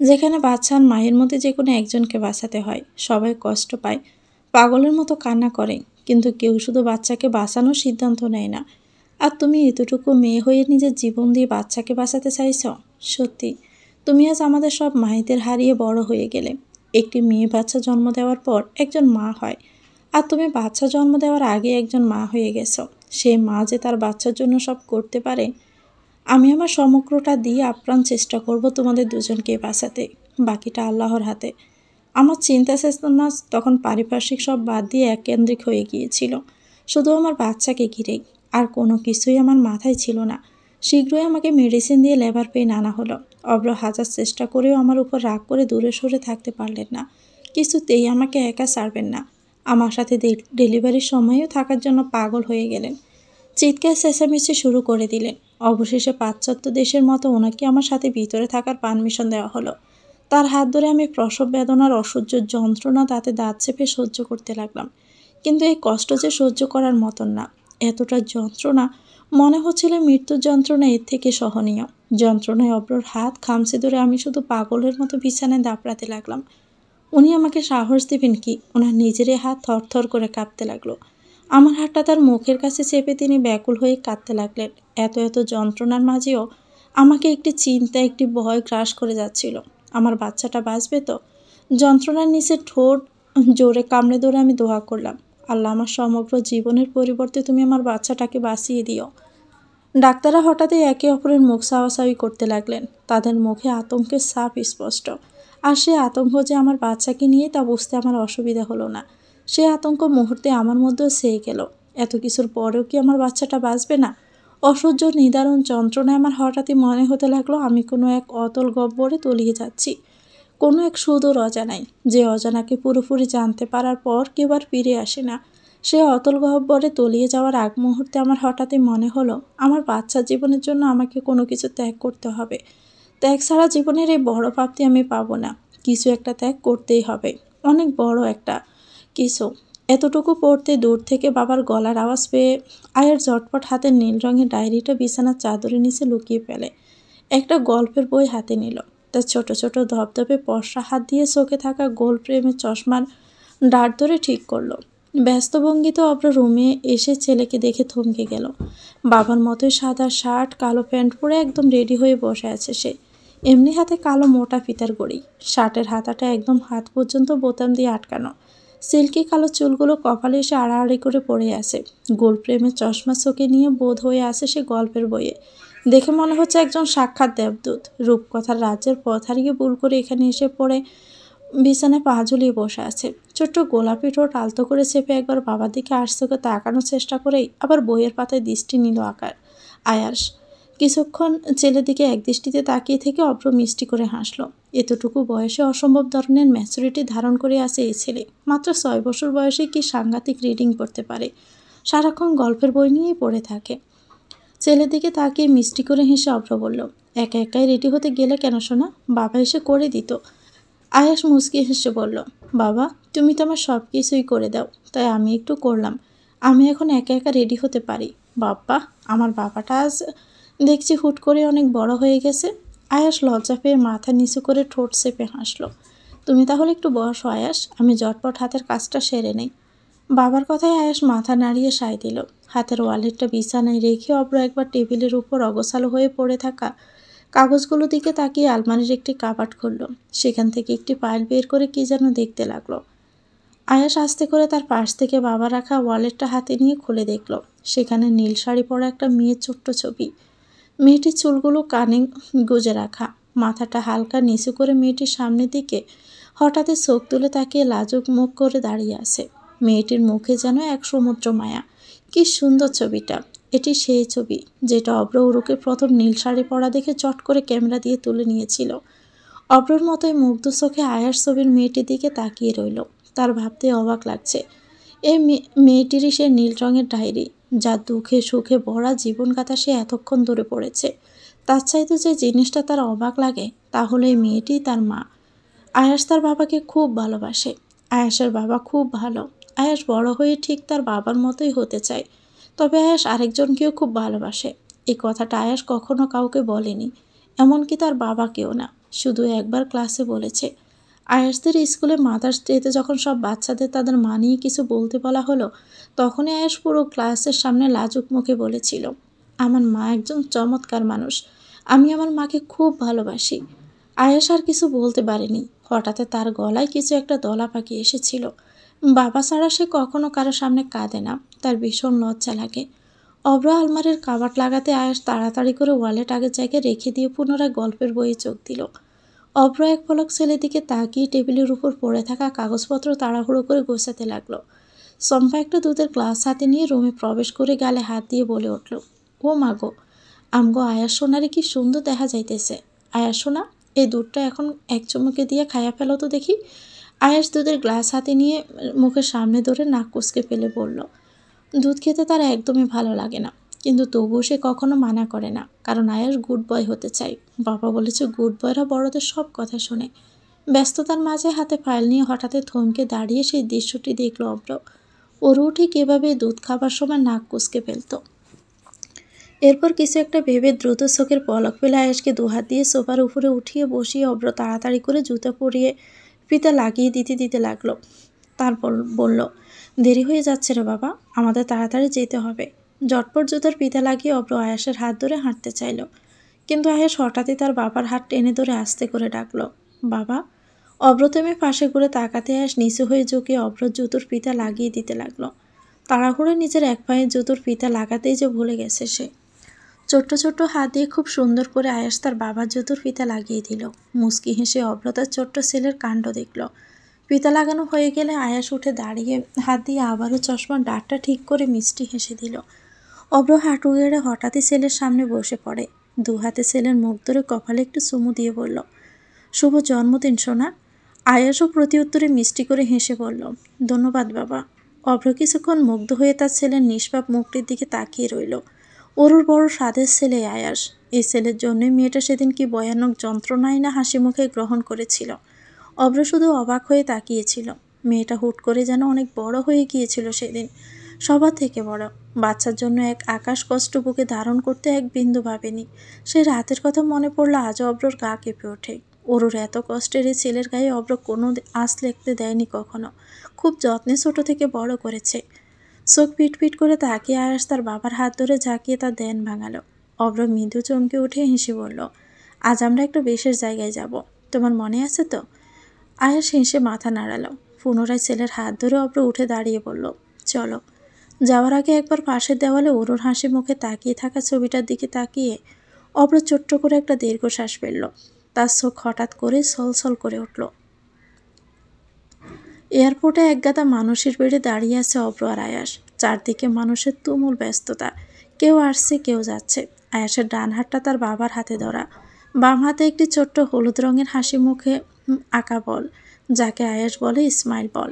যেখানে বাচ্চা আর মায়ের মধ্যে যে কোনো একজনকে বাঁচাতে হয়। সবাই কষ্ট পায়, পাগলের মতো কান্না করে, কিন্তু কেউ শুধু বাচ্চাকে বাঁচানোর সিদ্ধান্ত নেয় না। আর তুমি এতটুকু মেয়ে হয়ে নিজের জীবন দিয়ে বাচ্চাকে বাঁচাতে চাইছ। সত্যি, তুমি আজ আমাদের সব মায়েদের হারিয়ে বড় হয়ে গেলে। একটি মেয়ে বাচ্চা জন্ম দেওয়ার পর একজন মা হয়, আর তুমি বাচ্চা জন্ম দেওয়ার আগে একজন মা হয়ে গেছো। সে মা যে তার বাচ্চার জন্য সব করতে পারে। আমি আমার সমগ্রটা দিয়ে আপ্রাণ চেষ্টা করব তোমাদের দুজনকে বাঁচাতে, বাকিটা আল্লাহর হাতে। আমার চিন্তা চেতনা তখন পারিপার্শ্বিক সব বাদ দিয়ে এককেন্দ্রিক হয়ে গিয়েছিল, শুধু আমার বাচ্চাকে ঘিরেই। আর কোনো কিছুই আমার মাথায় ছিল না। শীঘ্রই আমাকে মেডিসিন দিয়ে লেবার পেইন আনা হলো। অব্র হাজার চেষ্টা করেও আমার উপর রাগ করে দূরে সরে থাকতে পারলেন না। কিছুতেই আমাকে একা ছাড়বেন না। আমার সাথে ডেলিভারির সময়ও থাকার জন্য পাগল হয়ে গেলেন। চিৎকার চেঁচামেচি শুরু করে দিলেন। অবশেষে পাশ্চাত্য দেশের মতো ওনাকে আমার সাথে ভিতরে থাকার পারমিশন দেওয়া হলো। তার হাত ধরে আমি প্রসব বেদনার অসহ্য যন্ত্রণা তাতে দাঁত চেপে সহ্য করতে লাগলাম। কিন্তু এই কষ্ট যে সহ্য করার মতন না। এতটা যন্ত্রণা, মনে হচ্ছিল মৃত্যুর যন্ত্রণা এর থেকে সহনীয়। যন্ত্রণায় অব্রর হাত খামচে ধরে আমি শুধু পাগলের মতো বিছানায় দাপড়াতে লাগলাম। উনি আমাকে সাহস দেবেন কি? ওনার নিজেরই হাত থরথর করে কাঁপতে লাগলো। আমার হাতটা তার মুখের কাছে চেপে তিনি ব্যাকুল হয়ে কাঁদতে লাগলেন। এত এত যন্ত্রণার মাঝেও আমাকে একটি চিন্তা, একটি ভয় গ্রাস করে যাচ্ছিল। আমার বাচ্চাটা বাঁচবে তো? যন্ত্রণার নিচে ঠোঁট জোরে কামড়ে ধরে আমি দোয়া করলাম, আল্লাহ, আমার সমগ্র জীবনের পরিবর্তে তুমি আমার বাচ্চাটাকে বাঁচিয়ে দিও। ডাক্তাররা হঠাৎই একে অপরের মুখ চাওয়াচাওয়ি করতে লাগলেন। তাদের মুখে আতঙ্কের ছাপ স্পষ্ট। আর সে আতঙ্ক যে আমার বাচ্চাকে নিয়ে, তা বুঝতে আমার অসুবিধা হলো না। সে আতঙ্ক মুহূর্তে আমার মধ্যেও সেয়ে গেল। এত কিছুর পরেও কি আমার বাচ্চাটা বাঁচবে না? অসহ্য নিদারুণ যন্ত্রণায় আমার হঠাৎই মনে হতে লাগলো আমি কোনো এক অতল গহ্বরে তলিয়ে যাচ্ছি। কোনো এক সুদূর অজানায়, যে অজানাকে পুরোপুরি জানতে পারার পর কেউ আর ফিরে আসে না। সে অতল গহ্বরে তলিয়ে যাওয়ার আগ মুহূর্তে আমার হঠাৎই মনে হলো আমার বাচ্চার জীবনের জন্য আমাকে কোনো কিছু ত্যাগ করতে হবে। ত্যাগ ছাড়া জীবনের এই বড় প্রাপ্তি আমি পাবো না। কিছু একটা ত্যাগ করতেই হবে, অনেক বড় একটা কিছু। এতটুকু পড়তে দূর থেকে বাবার গলার আওয়াজ পেয়ে আয়ের ঝটপট হাতের নীল রঙের ডায়েরিটা বিছানার চাদরের নিচে লুকিয়ে ফেলে। একটা গল্পের বই হাতে নিল। তার ছোট ছোট ধপধপে পশরা হাত দিয়ে চোখে থাকা গোল প্রেমের চশমার ডাট ধরে ঠিক করলো। ব্যস্ত ভঙ্গিতে অব্র রুমে এসে ছেলেকে দেখে থমকে গেল। বাবার মতোই সাদা শার্ট, কালো প্যান্ট পরে একদম রেডি হয়ে বসে আছে সে। এমনি হাতে কালো মোটা ফিতার গড়ি। শার্টের হাতাটা একদম হাত পর্যন্ত বোতাম দিয়ে আটকানো। সিল্কি কালো চুলগুলো কপালে এসে আড়াআড়ি করে পড়ে আছে। গোল প্রেমের চশমা চোখে নিয়ে বোধ হয়ে আছে সে গল্পের বইয়ে। দেখে মনে হচ্ছে একজন সাক্ষাৎ দেবদূত। রূপকথার রাজ্যের পথ হারিয়ে ভুল করে এখানে এসে পড়ে বিছানায় পা ঝুলিয়ে বসে আছে। ছোট্ট গোলাপি ঠোঁট আলতো করে চেপে একবার বাবার দিকে আড়চোখে তাকানোর চেষ্টা করেই আবার বইয়ের পাতায় দৃষ্টি নিল আয়াস। কিছুক্ষণ ছেলের দিকে একদৃষ্টিতে তাকিয়ে থেকে অভ্র মিষ্টি করে হাসল। এতটুকু বয়সে অসম্ভব ধরনের ম্যাচুরিটি ধারণ করে আছে এই ছেলে। মাত্র 6 বছর বয়সে কি সাংঘাতিক রিডিং পড়তে পারে। সারাক্ষণ গল্পের বই নিয়েই পড়ে থাকে। ছেলের দিকে তাকিয়ে মিষ্টি করে হেসে অভ্র বলল, একা একাই রেডি হতে গেলে কেন শোনা? বাবা এসে করে দিত। আয়াস মুচকি হেসে বলল, বাবা তুমি তো আমার সব কিছুই করে দাও, তাই আমি একটু করলাম। আমি এখন একা একা রেডি হতে পারি। বাবা, আমার বাবাটা আজ দেখছি হুট করে অনেক বড় হয়ে গেছে। আয়াস লজ্জা পেয়ে মাথা নিচু করে ঠোঁট চেপে হাসল। তুমি তাহলে একটু বসো আয়াস, আমি ঝটপট হাতের কাজটা সেরে নেই। বাবার কথায় আয়াস মাথা নাড়িয়ে সায় দিল। হাতের ওয়ালেটটা বিছানায় রেখে অব্র একবার টেবিলের উপর অগোছালো হয়ে পড়ে থাকা কাগজগুলো দিকে তাকিয়ে আলমারির একটি কাবাট খুলল। সেখান থেকে একটি ফাইল বের করে কি যেন দেখতে লাগলো। আয়াস আস্তে করে তার পাশ থেকে বাবা রাখা ওয়ালেটটা হাতে নিয়ে খুলে দেখল। সেখানে নীল শাড়ি পরা একটা মেয়ের ছোট্ট ছবি। মেয়েটির চুলগুলো কানে গুজে রাখা, মাথাটা হালকা নিচু করে মেয়েটির সামনের দিকে হঠাৎই চোখ তুলে তাকিয়ে লাজুক মুখ করে দাঁড়িয়ে আছে। মেয়েটির মুখে যেন এক সমুদ্র মায়া। কি সুন্দর ছবিটা! এটি সেই ছবি যেটা অব্র উরুকে প্রথম নীল শাড়ি পরা দেখে চট করে ক্যামেরা দিয়ে তুলে নিয়েছিল। অব্রর মতোই মুগ্ধ চোখে আয়াস ছবির মেয়েটির দিকে তাকিয়ে রইল। তার ভাবতে অবাক লাগছে, এই মেয়েটিরই সে নীল রঙের ডায়েরি, যার দুঃখে সুখে ভরা জীবনগাথা সে এতক্ষণ ধরে পড়েছে। তার চাইতে যে জিনিসটা তার অবাক লাগে তাহলে এই মেয়েটি তার মা। আয়াস তার বাবাকে খুব ভালোবাসে। আয়াসের বাবা খুব ভালো। আয়াস বড় হয়ে ঠিক তার বাবার মতোই হতে চায়। তবে আয়াস আরেকজনকেও খুব ভালোবাসে। এই কথাটা আয়াস কখনো কাউকে বলেনি, এমনকি তার বাবাকেও না। শুধু একবার ক্লাসে বলেছে। আয়াসদের স্কুলে মাদার্স ডেতে যখন সব বাচ্চাদের তাদের মা নিয়ে কিছু বলতে বলা হলো, তখনই আয়াস পুরো ক্লাসের সামনে লাজুক মুখে বলেছিল, আমার মা একজন চমৎকার মানুষ, আমি আমার মাকে খুব ভালোবাসি। আয়াস আর কিছু বলতে পারেনি। হঠাৎ তার গলায় কিছু একটা দলা পাকি এসেছিল। বাবা ছাড়া সে কখনো কারো সামনে কাঁদে না, তার ভীষণ লজ্জা লাগে। অব্র আলমারির কাবাট লাগাতে আয়াস তাড়াতাড়ি করে ওয়ালেট আগের জায়গায় রেখে দিয়ে পুনরায় গল্পের বইয়ে চোখ দিল। অব্র এক পলক ছেলের দিকে তাকিয়ে টেবিলের উপর পড়ে থাকা কাগজপত্র তাড়াহুড়ো করে গোছাতে লাগলো। সম্পা একটা দুধের গ্লাস হাতে নিয়ে রুমে প্রবেশ করে গালে হাত দিয়ে বলে উঠল, ও মাগো, আমগো আয়াস সোনারে কি সুন্দর দেখা যাইতেছে। আয়াস সোনা, এই দুধটা এখন এক চুমুকে দিয়ে খাইয়া ফেলো তো দেখি। আয়াস দুধের গ্লাস হাতে নিয়ে মুখের সামনে ধরে নাক কুচকে ফেলে বলল, দুধ খেতে তার একদমই ভালো লাগে না, কিন্তু তবুও সে কখনো মানা করে না, কারণ আয়াস গুড বয় হতে চায়। বাবা বলেছে গুড বয়রা বড়দের সব কথা শোনে। ব্যস্ততার মাঝে হাতে ফাইল নিয়ে হঠাৎ থমকে দাঁড়িয়ে সেই দৃশ্যটি দেখল অব্র। ওরও ঠিক এভাবে দুধ খাবার সময় নাক কুচকে ফেলত। এরপর কিছু একটা ভেবে দ্রুত চোখের পলক ফেলে আয়েশকে দুহাত দিয়ে সোফার উপরে উঠিয়ে বসিয়ে অব্র তাড়াতাড়ি করে জুতো পরিয়ে ফিতা লাগিয়ে দিতে লাগলো। তারপর বলল, দেরি হয়ে যাচ্ছে রে বাবা, আমাদের তাড়াতাড়ি যেতে হবে। ঝটপট জুতোর ফিতা লাগিয়ে অব্র আয়েশের হাত ধরে হাঁটতে চাইল, কিন্তু আয়েশ হঠাৎই তার বাবার হাত টেনে ধরে আস্তে করে ডাকলো, বাবা। অব্র থেমে পাশে ঘুরে তাকাতে আয়েশ নিচু হয়ে ঝুঁকে অব্র জুতোর ফিতা লাগিয়ে দিতে লাগলো। তাড়াহুড়ো নিজের এক পায়ে জুতোর ফিতা লাগাতেই যে ভুলে গেছে সে। ছোট্ট ছোট্ট হাত দিয়ে খুব সুন্দর করে আয়াস তার বাবার জুতোর ফিতা লাগিয়ে দিল। মুচকি হেসে অব্র তার ছোট্ট ছেলের কাণ্ড দেখল। ফিতা লাগানো হয়ে গেলে আয়াস উঠে দাঁড়িয়ে হাত দিয়ে আবারও চশমার ডাটটা ঠিক করে মিষ্টি হেসে দিল। অব্র হাঁটু গেড়ে হঠাৎই ছেলের সামনে বসে পড়ে। দু হাতে ছেলের মুখ ধরে কপালে একটু চুমু দিয়ে বলল, শুভ জন্মদিন সোনা। আয়াসও প্রতি উত্তরে মিষ্টি করে হেসে বলল, ধন্যবাদ বাবা। অব্র কিছুক্ষণ মুগ্ধ হয়ে তার ছেলের নিষ্পাপ মুখটির দিকে তাকিয়ে রইল। ওরুর বড় স্বাদের ছেলে আয়াস। এই ছেলের জন্যই মেয়েটা সেদিন কি ভয়ানক যন্ত্রণায় না হাসি মুখে গ্রহণ করেছিল। অব্র শুধু অবাক হয়ে তাকিয়েছিল। মেয়েটা হুট করে যেন অনেক বড় হয়ে গিয়েছিল সেদিন, সবার থেকে বড়। বাচ্চার জন্য এক আকাশ কষ্ট বুকে ধারণ করতে এক বিন্দু ভাবেনি। সেই রাতের কথা মনে পড়লে আজও অব্রর গা কেঁপে ওঠে। ওরুর এত কষ্টের এই ছেলের গায়ে অব্র কোনো আঁচ লিখতে দেয়নি কখনো। খুব যত্নে ছোট থেকে বড় করেছে। চোখ পিটপিট করে তাকিয়ে আয়াস তার বাবার হাত ধরে ঝাঁকিয়ে তার ধ্যান ভাঙালো। অব্র মৃদু চমকে উঠে হেসে বলল, আজ আমরা একটু বিশেষ জায়গায় যাব, তোমার মনে আছে তো? আয়াস হেসে মাথা নাড়ালো। পুনরায় ছেলের হাত ধরে অব্র উঠে দাঁড়িয়ে বলল, চলো। যাওয়ার আগে একবার পাশের দেওয়ালে অরুর হাসি মুখে তাকিয়ে থাকা ছবিটার দিকে তাকিয়ে অব্র ছোট্ট করে একটা দীর্ঘশ্বাস ফেলল। তার চোখ হঠাৎ করে ছলছল করে উঠল। এয়ারপোর্টে একগাদা মানুষের বেড়ে দাঁড়িয়ে আছে অব্র আর আয়াস। চারদিকে মানুষের তুমুল ব্যস্ততা, কেউ আসছে কেউ যাচ্ছে। আয়াসের ডান হাতটা তার বাবার হাতে ধরা, বাম হাতে একটি ছোট্ট হলুদ রঙের হাসি মুখে আঁকা বল, যাকে আয়াস বলে স্মাইল বল।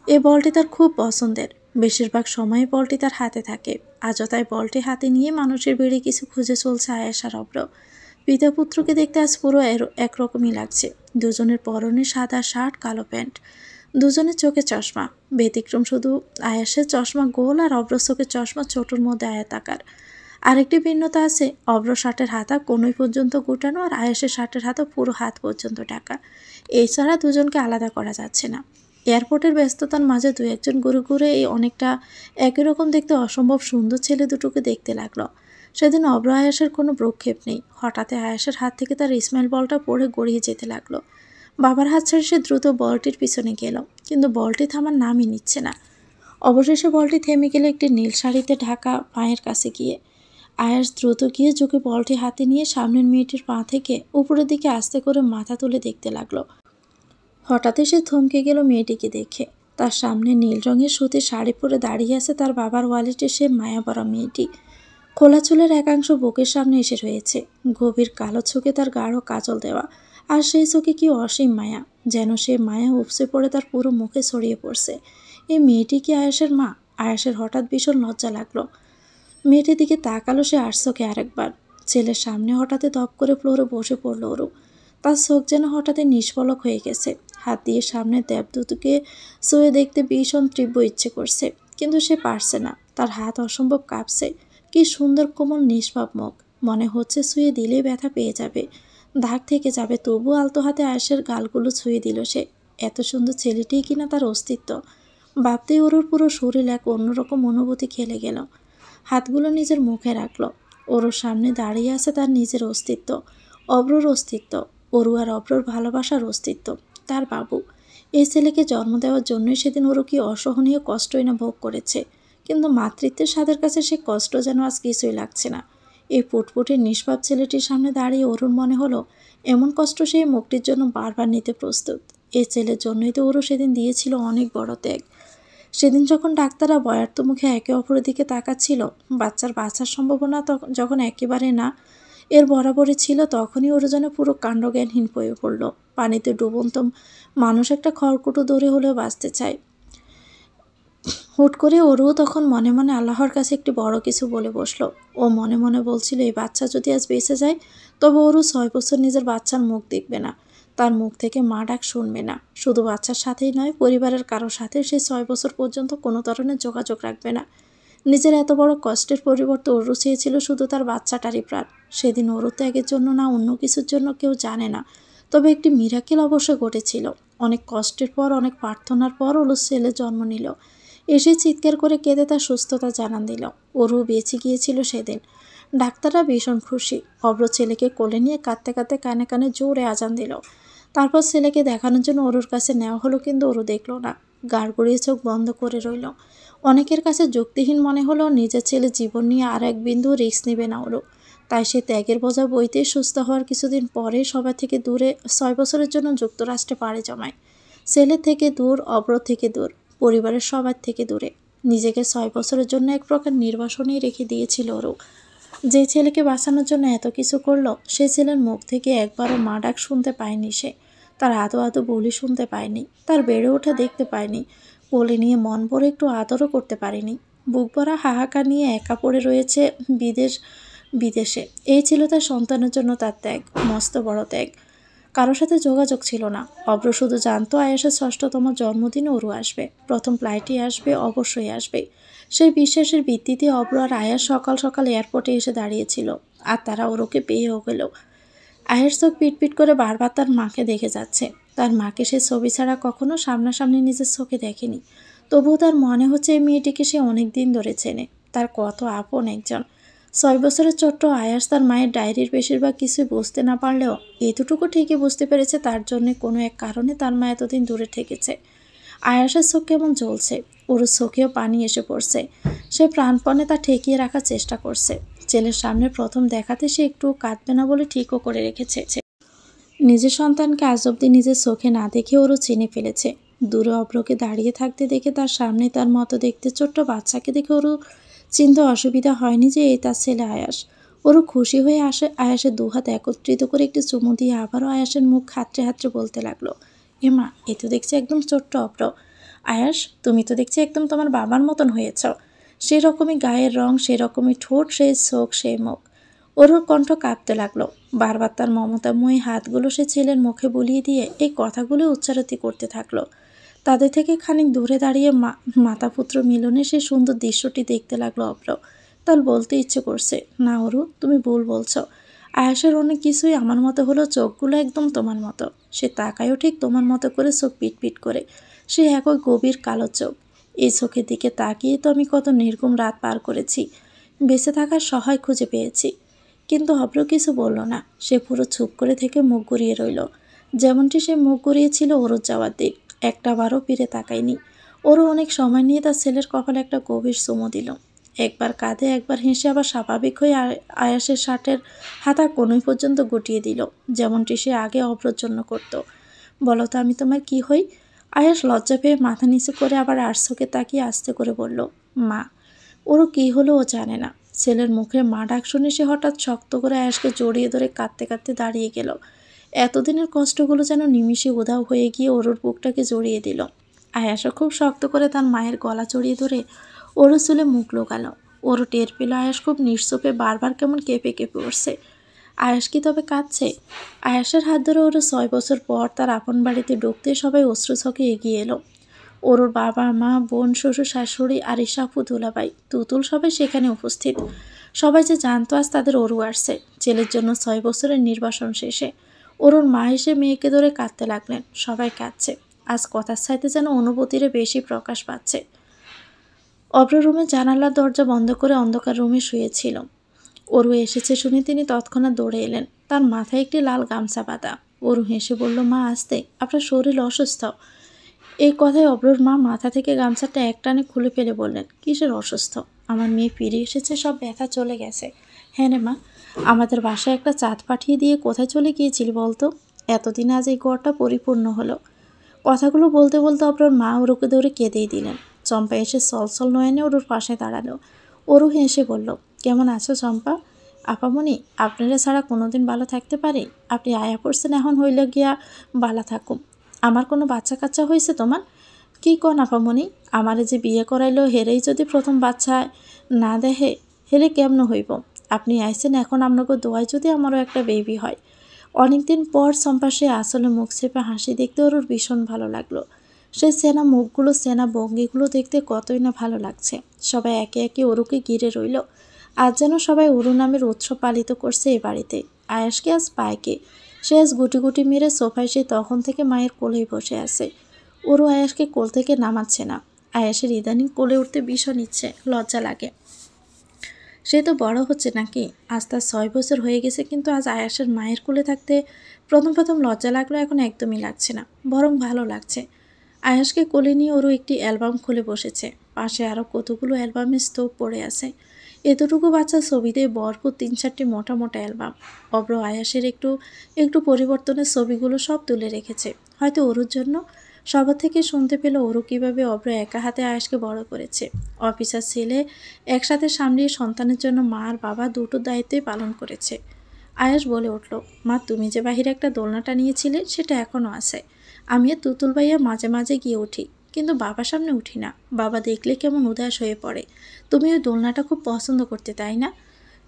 এই বলটি তার খুব পছন্দের, বেশিরভাগ সময় বলটি তার হাতে থাকে। আজও তাই বলটি হাতে নিয়ে মানুষের বেড়ে কিছু খুঁজে চলছে আয়াস আর অব্র। পিতা পুত্রকে দেখতে আজ পুরো একরকমই লাগছে। দুজনের পরনে সাদা শার্ট, কালো প্যান্ট, দুজনের চোখে চশমা। ব্যতিক্রম শুধু আয়াসের চশমা গোল আর অব্র চোখের চশমা ছোটোর মধ্যে আয়াতাকার। আরেকটি ভিন্নতা আছে, অব্র শার্টের হাতা কোনোই পর্যন্ত গুটানো আর আয়াসের শার্টের হাতা পুরো হাত পর্যন্ত ঢাকা। এছাড়া দুজনকে আলাদা করা যাচ্ছে না। এয়ারপোর্টের ব্যস্ততার মাঝে দু একজন ঘুরে ঘুরে এই অনেকটা একই রকম দেখতে অসম্ভব সুন্দর ছেলে দুটোকে দেখতে লাগলো। সেদিন অব্র আয়াসের কোনো ভ্রুক্ষেপ নেই। হঠাৎ আয়াসের হাত থেকে তার ইসমাইল বলটা পড়ে গড়িয়ে যেতে লাগলো। বাবার হাত ছেড়ে সে দ্রুত বলটির পিছনে গেল, কিন্তু বলটি থামার নামই নিচ্ছে না। অবশেষে বলটি থেমে গেলে একটি নীল শাড়িতে ঢাকা পায়ের কাছে গিয়ে। আয়াস দ্রুত গিয়ে ঝুঁকে বলটি হাতে নিয়ে সামনের মেয়েটির পা থেকে উপরের দিকে আস্তে করে মাথা তুলে দেখতে লাগলো। হঠাৎই সে থমকে গেল মেয়েটিকে দেখে। তার সামনে নীল রঙের সুতির শাড়ি পরে দাঁড়িয়ে আছে তার বাবার ওয়ালেটে সে মায়াবরা মেয়েটি। খোলা চুলের একাংশ বুকের সামনে এসে রয়েছে, গভীর কালো চোখে তার গাঢ় কাজল দেওয়া, আর সেই চোখে কি অসীম মায়া, যেন সে মায়া উপসে পড়ে তার পুরো মুখে ছড়িয়ে পড়ছে। এই মেয়েটি কি আয়াসের মা? আয়াসের হঠাৎ ভীষণ লজ্জা লাগলো। মেয়েটির দিকে তাকালো সে আর চোখে আরেকবার। ছেলের সামনে হঠাৎ দপ করে ফ্লোরে বসে পড়ল ওরু। তার চোখ যেন হঠাৎ নিষ্পলক হয়ে গেছে। হাত দিয়ে সামনে দেবদূতকে শুয়ে দেখতে ভীষণ তীব্র ইচ্ছে করছে, কিন্তু সে পারছে না। তার হাত অসম্ভব কাঁপছে। কি সুন্দর কোমল নিষ্পাপ মুখ, মনে হচ্ছে ছুঁয়ে দিলেই ব্যথা পেয়ে যাবে, দাগ থেকে যাবে। তবু আলতো হাতে আয়েশের গালগুলো ছুঁয়ে দিল সে। এত সুন্দর ছেলেটিই কিনা তার অস্তিত্ব। ভাবতেই ওর পুরো শরীর এক অন্যরকম অনুভূতি খেলে গেল। হাতগুলো নিজের মুখে রাখলো। ওর সামনে দাঁড়িয়ে আছে তার নিজের অস্তিত্ব, অব্রর অস্তিত্ব, ওরু আর অব্রর ভালোবাসার অস্তিত্ব, তার বাবু। এই ছেলেকে জন্ম দেওয়ার জন্যই সেদিন ওরও কি অসহনীয় কষ্টই না ভোগ করেছে, কিন্তু মাতৃত্বের স্বাদের কাছে সে কষ্ট যেন আজ কিছুই লাগছে না। এই ফুটফুটে নিষ্পাপ ছেলেটির সামনে দাঁড়িয়ে ওরুর মনে হলো এমন কষ্ট সেই মুক্তির জন্য বারবার নিতে প্রস্তুত। এই ছেলের জন্যই তো ওরও সেদিন দিয়েছিল অনেক বড় ত্যাগ। সেদিন যখন ডাক্তাররা বয়ার্ত মুখে একে অপরের দিকে তাকাচ্ছিল, বাচ্চার বাঁচার সম্ভাবনা যখন একেবারে না এর বরাবরই ছিল, তখনই ওর যেন পুরো কাণ্ডজ্ঞানহীন হয়ে পড়ল। পানিতে ডুবন্ত মানুষ একটা খড়কুটো দৌড়ে হলেও বাঁচতে চায়। হুট করে ওরও তখন মনে মনে আল্লাহর কাছে একটি বড় কিছু বলে বসলো। ও মনে মনে বলছিল এই বাচ্চা যদি আজ বেঁচে যায়, তবে ওরও 6 বছর নিজের বাচ্চার মুখ দেখবে না, তার মুখ থেকে মা ডাক শুনবে না। শুধু বাচ্চার সাথেই নয়, পরিবারের কারোর সাথে সে 6 বছর পর্যন্ত কোনো ধরনের যোগাযোগ রাখবে না। নিজের এত বড় কষ্টের পরিবর্তে ওরও চেয়েছিল শুধু তার বাচ্চাটারই প্রাণ। সেদিন ওরও ত্যাগের জন্য না অন্য কিছুর জন্য কেউ জানে না, তবে একটি মিরাকেল অবশ্য ঘটেছিল। অনেক কষ্টের পর, অনেক প্রার্থনার পর ওর ছেলে জন্ম নিল। এসে চিৎকার করে কেঁদে তার সুস্থতা জানান দিল। ওরও বেঁচে গিয়েছিল সেদিন। ডাক্তাররা ভীষণ খুশি। অব্র ছেলেকে কোলে নিয়ে কাঁদতে কাঁদতে কানে কানে জোরে আজান দিল। তারপর ছেলেকে দেখানোর জন্য ওরুর কাছে নেওয়া হলো, কিন্তু ওরও দেখলো না। গাড় গড়িয়ে চোখ বন্ধ করে রইল। অনেকের কাছে যুক্তিহীন মনে হলো নিজের ছেলে জীবন নিয়ে আর এক বিন্দু রিস্ক নেবে না ওরও। তাই সে ত্যাগের বোঝা বইতে সুস্থ হওয়ার কিছুদিন পরে সবার থেকে দূরে 6 বছরের জন্য যুক্তরাষ্ট্রে পাড়ি জমায়। ছেলে থেকে দূর, অব্র থেকে দূর, পরিবারের সবার থেকে দূরে। নিজেকে 6 বছরের জন্য এক প্রকার নির্বাসনেই রেখে দিয়েছিল ওরও। যে ছেলেকে বাঁচানোর জন্য এত কিছু করলো, সে ছেলের মুখ থেকে একবারও মা ডাক শুনতে পায়নি সে। তার আদো আদো বলি শুনতে পায়নি, তার বেড়ে ওঠা দেখতে পায়নি, কোলে নিয়ে মন ভরে একটু আদরও করতে পারেনি। বুক ভরা হাহাকার নিয়ে একা পড়ে রয়েছে বিদেশে। এই ছিল তার সন্তানের জন্য তার ত্যাগ, মস্ত বড় ত্যাগ। কারোর সাথে যোগাযোগ ছিল না। অব্র শুধু জানতো আয়েশের 6তম জন্মদিনে ওরু আসবে, প্রথম ফ্লাইটে আসবে, অবশ্যই আসবে। সেই বিশ্বাসের ভিত্তিতে অব্র আর আয়াস সকাল সকাল এয়ারপোর্টে এসে দাঁড়িয়েছিল, আর তারা ওরুকে পেয়েও গেল। আয়ের চোখ পিটপিট করে বারবার তার মাকে দেখে যাচ্ছে। তার মাকে সে ছবি ছাড়া কখনো সামনাসামনি নিজের চোখে দেখেনি। তবুও তার মনে হচ্ছে এই মেয়েটিকে সে অনেক দিন ধরে চেনে, তার কত আপন একজন। 6 বছরের ছোট্ট আয়াস তার মায়ের ডায়েরির বেশিরভাগ কিছুই বুঝতে না পারলেও এতটুকু ঠিকই বুঝতে পেরেছে তার জন্য কোনো এক কারণে তার মা এতদিন দূরে থেকেছে। আয়াসের চোখ কেমন জ্বলছে, ওর চোখেও পানি এসে পড়ছে। সে প্রাণপণে তা ঠেকিয়ে রাখার চেষ্টা করছে। ছেলের সামনে প্রথম দেখাতে সে একটু কাঁদবে না বলে ঠিকও করে রেখেছে। নিজের সন্তানকে আজ অব্দি নিজের চোখে না দেখে ওরও চিনে ফেলেছে। দূরে অভ্রকে দাঁড়িয়ে থাকতে দেখে তার সামনে তার মতো দেখতে ছোট্ট বাচ্চাকে দেখে ওরও চিনতে অসুবিধা হয়নি যে এই তার ছেলে আয়াস। ওরও খুশি হয়ে আয়াসের দুহাত একত্রিত করে একটি চুমু দিয়ে আবারও আয়াসের মুখ হাতড়ে হাতড়ে বলতে লাগলো, এমা, এ তো দেখছি একদম ছোট্ট অভ্র। আয়াস, তুমি তো দেখছি একদম তোমার বাবার মতন হয়েছ। সেরকমই গায়ের রং, সেরকমই ঠোঁট, সেই চোখ, সেই মুখ। ওর কণ্ঠ কাঁপতে লাগলো। বারবার তার মমতাময়ী হাতগুলো সে ছেলের মুখে বুলিয়ে দিয়ে এই কথাগুলো উচ্চারিত করতে থাকলো। তাদের থেকে খানিক দূরে দাঁড়িয়ে মাতাপুত্র মিলনে সে সুন্দর দৃশ্যটি দেখতে লাগলো অভ্র। তার বলতে ইচ্ছে করছে, না অরু, তুমি ভুল বলছো। আয়াসের অনেক কিছুই আমার মতো হলো, চোখগুলো একদম তোমার মতো। সে তাকায়ও ঠিক তোমার মতো করে, চোখ পিটপিট করে। সে একই গভীর কালো চোখ। এই চোখের দিকে তাকিয়ে তো আমি কত নির্ঘুম রাত পার করেছি, বেঁচে থাকার সহায় খুঁজে পেয়েছি। কিন্তু অভ্র কিছু বলল না। সে পুরো চুপ করে থেকে মুখ ঘুরিয়ে রইল, যেমনটি সে মুখ ঘুরিয়েছিল ওরও যাওয়ার দিক। একটা বারও ফিরে তাকায়নি। ওরও অনেক সময় নিয়ে তার ছেলের কপালে একটা গভীর চুমু দিল। একবার কাঁদে, একবার হেসে, আবার স্বাভাবিক হয়ে আয়াসের শার্টের হাতা কনুই পর্যন্ত গুটিয়ে দিল, যেমনটি সে আগে অভ্রর জন্য করত। বলো তো আমি তোমার কি হই? আয়াস লজ্জা পেয়ে মাথা নিচু করে আবার আর্সকে তাকিয়ে আস্তে করে বলল, মা। ওরও কি হলো ও জানে না। ছেলের মুখে মা ডাক শুনে সে হঠাৎ শক্ত করে আয়াসকে জড়িয়ে ধরে কাঁদতে কাঁদতে দাঁড়িয়ে গেল। এতদিনের কষ্টগুলো যেন নিমিষে উধাও হয়ে গিয়ে ওরুর বুকটাকে জড়িয়ে দিল। আয়াসও খুব শক্ত করে তার মায়ের গলা জড়িয়ে ধরে ওরও চুলে মুখ লোকালো। ওরও টের পেল আয়াস খুব নিঃশোপে বারবার কেমন কেঁপে কেঁপে উঠছে। আয়াস কি তবে কাঁদছে? আয়াসের হাত ধরে ওরও 6 বছর পর তার আপন বাড়িতে ঢুকতে সবাই অশ্রুচোখে এগিয়ে এলো। ওর বাবা, মা, বোন, শ্বশুর, শাশুড়ি, আরিশা আপু, দুলাভাই, তুতুল সবাই সেখানে উপস্থিত। সবাই যে জানতো আজ তাদের অরু আসছে। ছেলের জন্য 6 বছরের নির্বাসন শেষে ওর মা এসে মেয়েকে ধরে কাঁদতে লাগলেন। সবাই কাঁদছে। আজ কথার চাইতে যেন অনুভূতিরে বেশি প্রকাশ পাচ্ছে। অভ্র রুমে জানালার দরজা বন্ধ করে অন্ধকার রুমে শুয়েছিল। অরু এসেছে শুনে তিনি তৎক্ষণাৎ দৌড়ে এলেন। তার মাথায় একটি লাল গামছা বাঁধা। অরু হেসে বলল, মা আসতে, আপনার শরীর অসুস্থ। এই কথায় অভ্রর মা মাথা থেকে গামছাটা একটানে খুলে ফেলে বললেন, কিসের অসুস্থ? আমার মেয়ে ফিরে এসেছে, সব ব্যথা চলে গেছে। হ্যাঁ রে মা, আমাদের বাসায় একটা চাঁদ পাঠিয়ে দিয়ে কোথায় চলে গিয়েছিলি বলতো? এতদিন আজ এই ঘরটা পরিপূর্ণ হলো। কথাগুলো বলতে বলতে অভ্রর মা ওরুকে ধরে কেঁদেই দিলেন। চম্পা এসে সলসল নয়নে ওরুর পাশে দাঁড়ালো। ওরু হেসে বলল, কেমন আছো চম্পা? আপামনি, আপনারা ছাড়া কোনোদিন ভালো থাকতে পারি? আপনি আয়া পড়ছেন, এখন হইল গিয়া বালা থাকুম। আমার কোনো বাচ্চা কাচ্চা হয়েছে তোমার? কি কন আপামনি, আমারে যে বিয়ে করাইলো হেরেই যদি প্রথম বাচ্চা না দেহে, হেলে কেমন হইব? আপনি আইসেন, এখন আপনাকে দোয়ায় যদি আমারও একটা বেবি হয়। অনেকদিন পর চম্পা সে আসলে মুখ চেপে হাসি দেখতে ওর ভীষণ ভালো লাগলো। সে চেনা মুখগুলো, চেনা ভঙ্গিগুলো দেখতে কতই না ভালো লাগছে। সবাই একে একে ওরুকে ঘিরে রইল। আজ যেন সবাই ওরু নামের উৎসব পালিত করছে এ বাড়িতে। আয়াসকে আজ পায়কে। সে আজ গুটি গুটি মেরে সোফায় সে তখন থেকে মায়ের কোলেই বসে আছে। ওরও আয়াসকে কোল থেকে নামাচ্ছে না। আয়াসের ইদানিং কোলে উঠতে ভীষণ ইচ্ছে, লজ্জা লাগে। সে তো বড় হচ্ছে নাকি, আজ তার 6 বছর হয়ে গেছে, কিন্তু আজ আয়াসের মায়ের কোলে থাকতে প্রথম প্রথম লজ্জা লাগলো, এখন একদমই লাগছে না, বরং ভালো লাগছে। আয়াসকে কোলে নিয়ে ওরও একটি অ্যালবাম খুলে বসেছে। পাশে আরও কতগুলো অ্যালবামের স্তূপ পড়ে আছে। এতটুকু বাচ্চা ছবিতে ভরপুর 3-4টি মোটা মোটা অ্যালবাম। অব্র আয়াসের একটু একটু পরিবর্তনের ছবিগুলো সব তুলে রেখেছে, হয়তো ওরুর জন্য। সবার থেকে শুনতে পেল ওরু কীভাবে অব্র একা হাতে আয়াসকে বড় করেছে। অফিসার ছেলে একসাথে সামলিয়ে সন্তানের জন্য মা আর বাবা দুটো দায়িত্বই পালন করেছে। আয়াস বলে উঠল, মা, তুমি যে বাহিরে একটা দোলনাটা নিয়েছিলে সেটা এখনও আছে। আমি আর তুতুল ভাইয়া মাঝে মাঝে গিয়ে উঠি, কিন্তু বাবার সামনে উঠি না। বাবা দেখলে কেমন উদাস হয়ে পড়ে। তুমি ওই দোলনাটা খুব পছন্দ করতে, তাই না?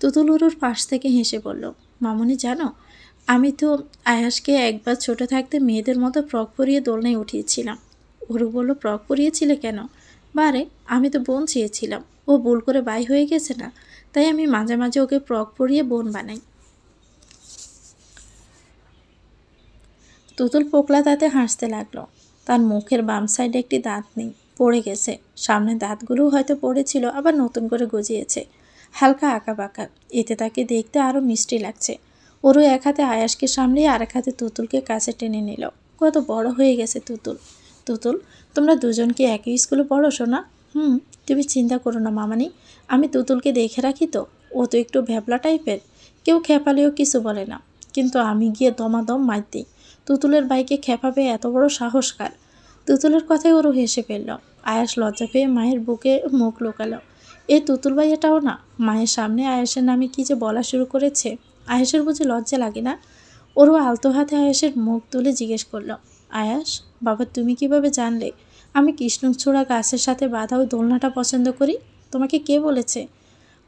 তুতুল ওরুর পাশ থেকে হেসে বলল, মামুনি জানো, আমি তো আয়াসকে একবার ছোট থাকতে মেয়েদের মতো ফ্রক পরিয়ে দোলনায় উঠিয়েছিলাম। ওরু বলল, ফ্রক পরিয়েছিলে কেন? বারে, আমি তো বোন চেয়েছিলাম। ও ভুল করে বাই হয়ে গেছে না, তাই আমি মাঝে মাঝে ওকে ফ্রক পরিয়ে বোন বানাই। তুতুল পোকলা দাঁতে হাসতে লাগলো। তার মুখের বাম সাইডে একটি দাঁত নেই, পড়ে গেছে। সামনের দাঁতগুলোও হয়তো পড়েছিল, আবার নতুন করে গজিয়েছে, হালকা আঁকা বাঁকা। এতে তাকে দেখতে আরও মিষ্টি লাগছে। ওরও এক হাতে আয়াসকে সামলিয়ে আর এক হাতে তুতুলকে কাছে টেনে নিল। কত বড় হয়ে গেছে তুতুল। তুতুল, তোমরা দুজন কি একই স্কুলে পড়ো শোনা? তুমি চিন্তা করো না মামানি, আমি তুতুলকে দেখে রাখি তো। ও তো একটু ভ্যাবলা টাইপের, কেউ খেপালেও কিছু বলে না, কিন্তু আমি গিয়ে দমাদম মার দিই। তুতুলের বাইকে খেপাবে এত বড় সাহস কার? তুতুলের কথায় ওরও হেসে ফেলল। আয়াস লজ্জা পেয়ে মায়ের বুকে মুখ লুকালো। এই তুতুল ভাইয়াটাও না মায়ের সামনে আয়াসের নামে কি যে বলা শুরু করেছে। আয়াসের বুঝি লজ্জা লাগে না? ওরও আলতো হাতে আয়াসের মুখ তুলে জিজ্ঞেস করল, আয়াস বাবা তুমি কিভাবে জানলে আমি কৃষ্ণচূড়া গাছের সাথে বাঁধা ওই দোলনাটা পছন্দ করি? তোমাকে কে বলেছে?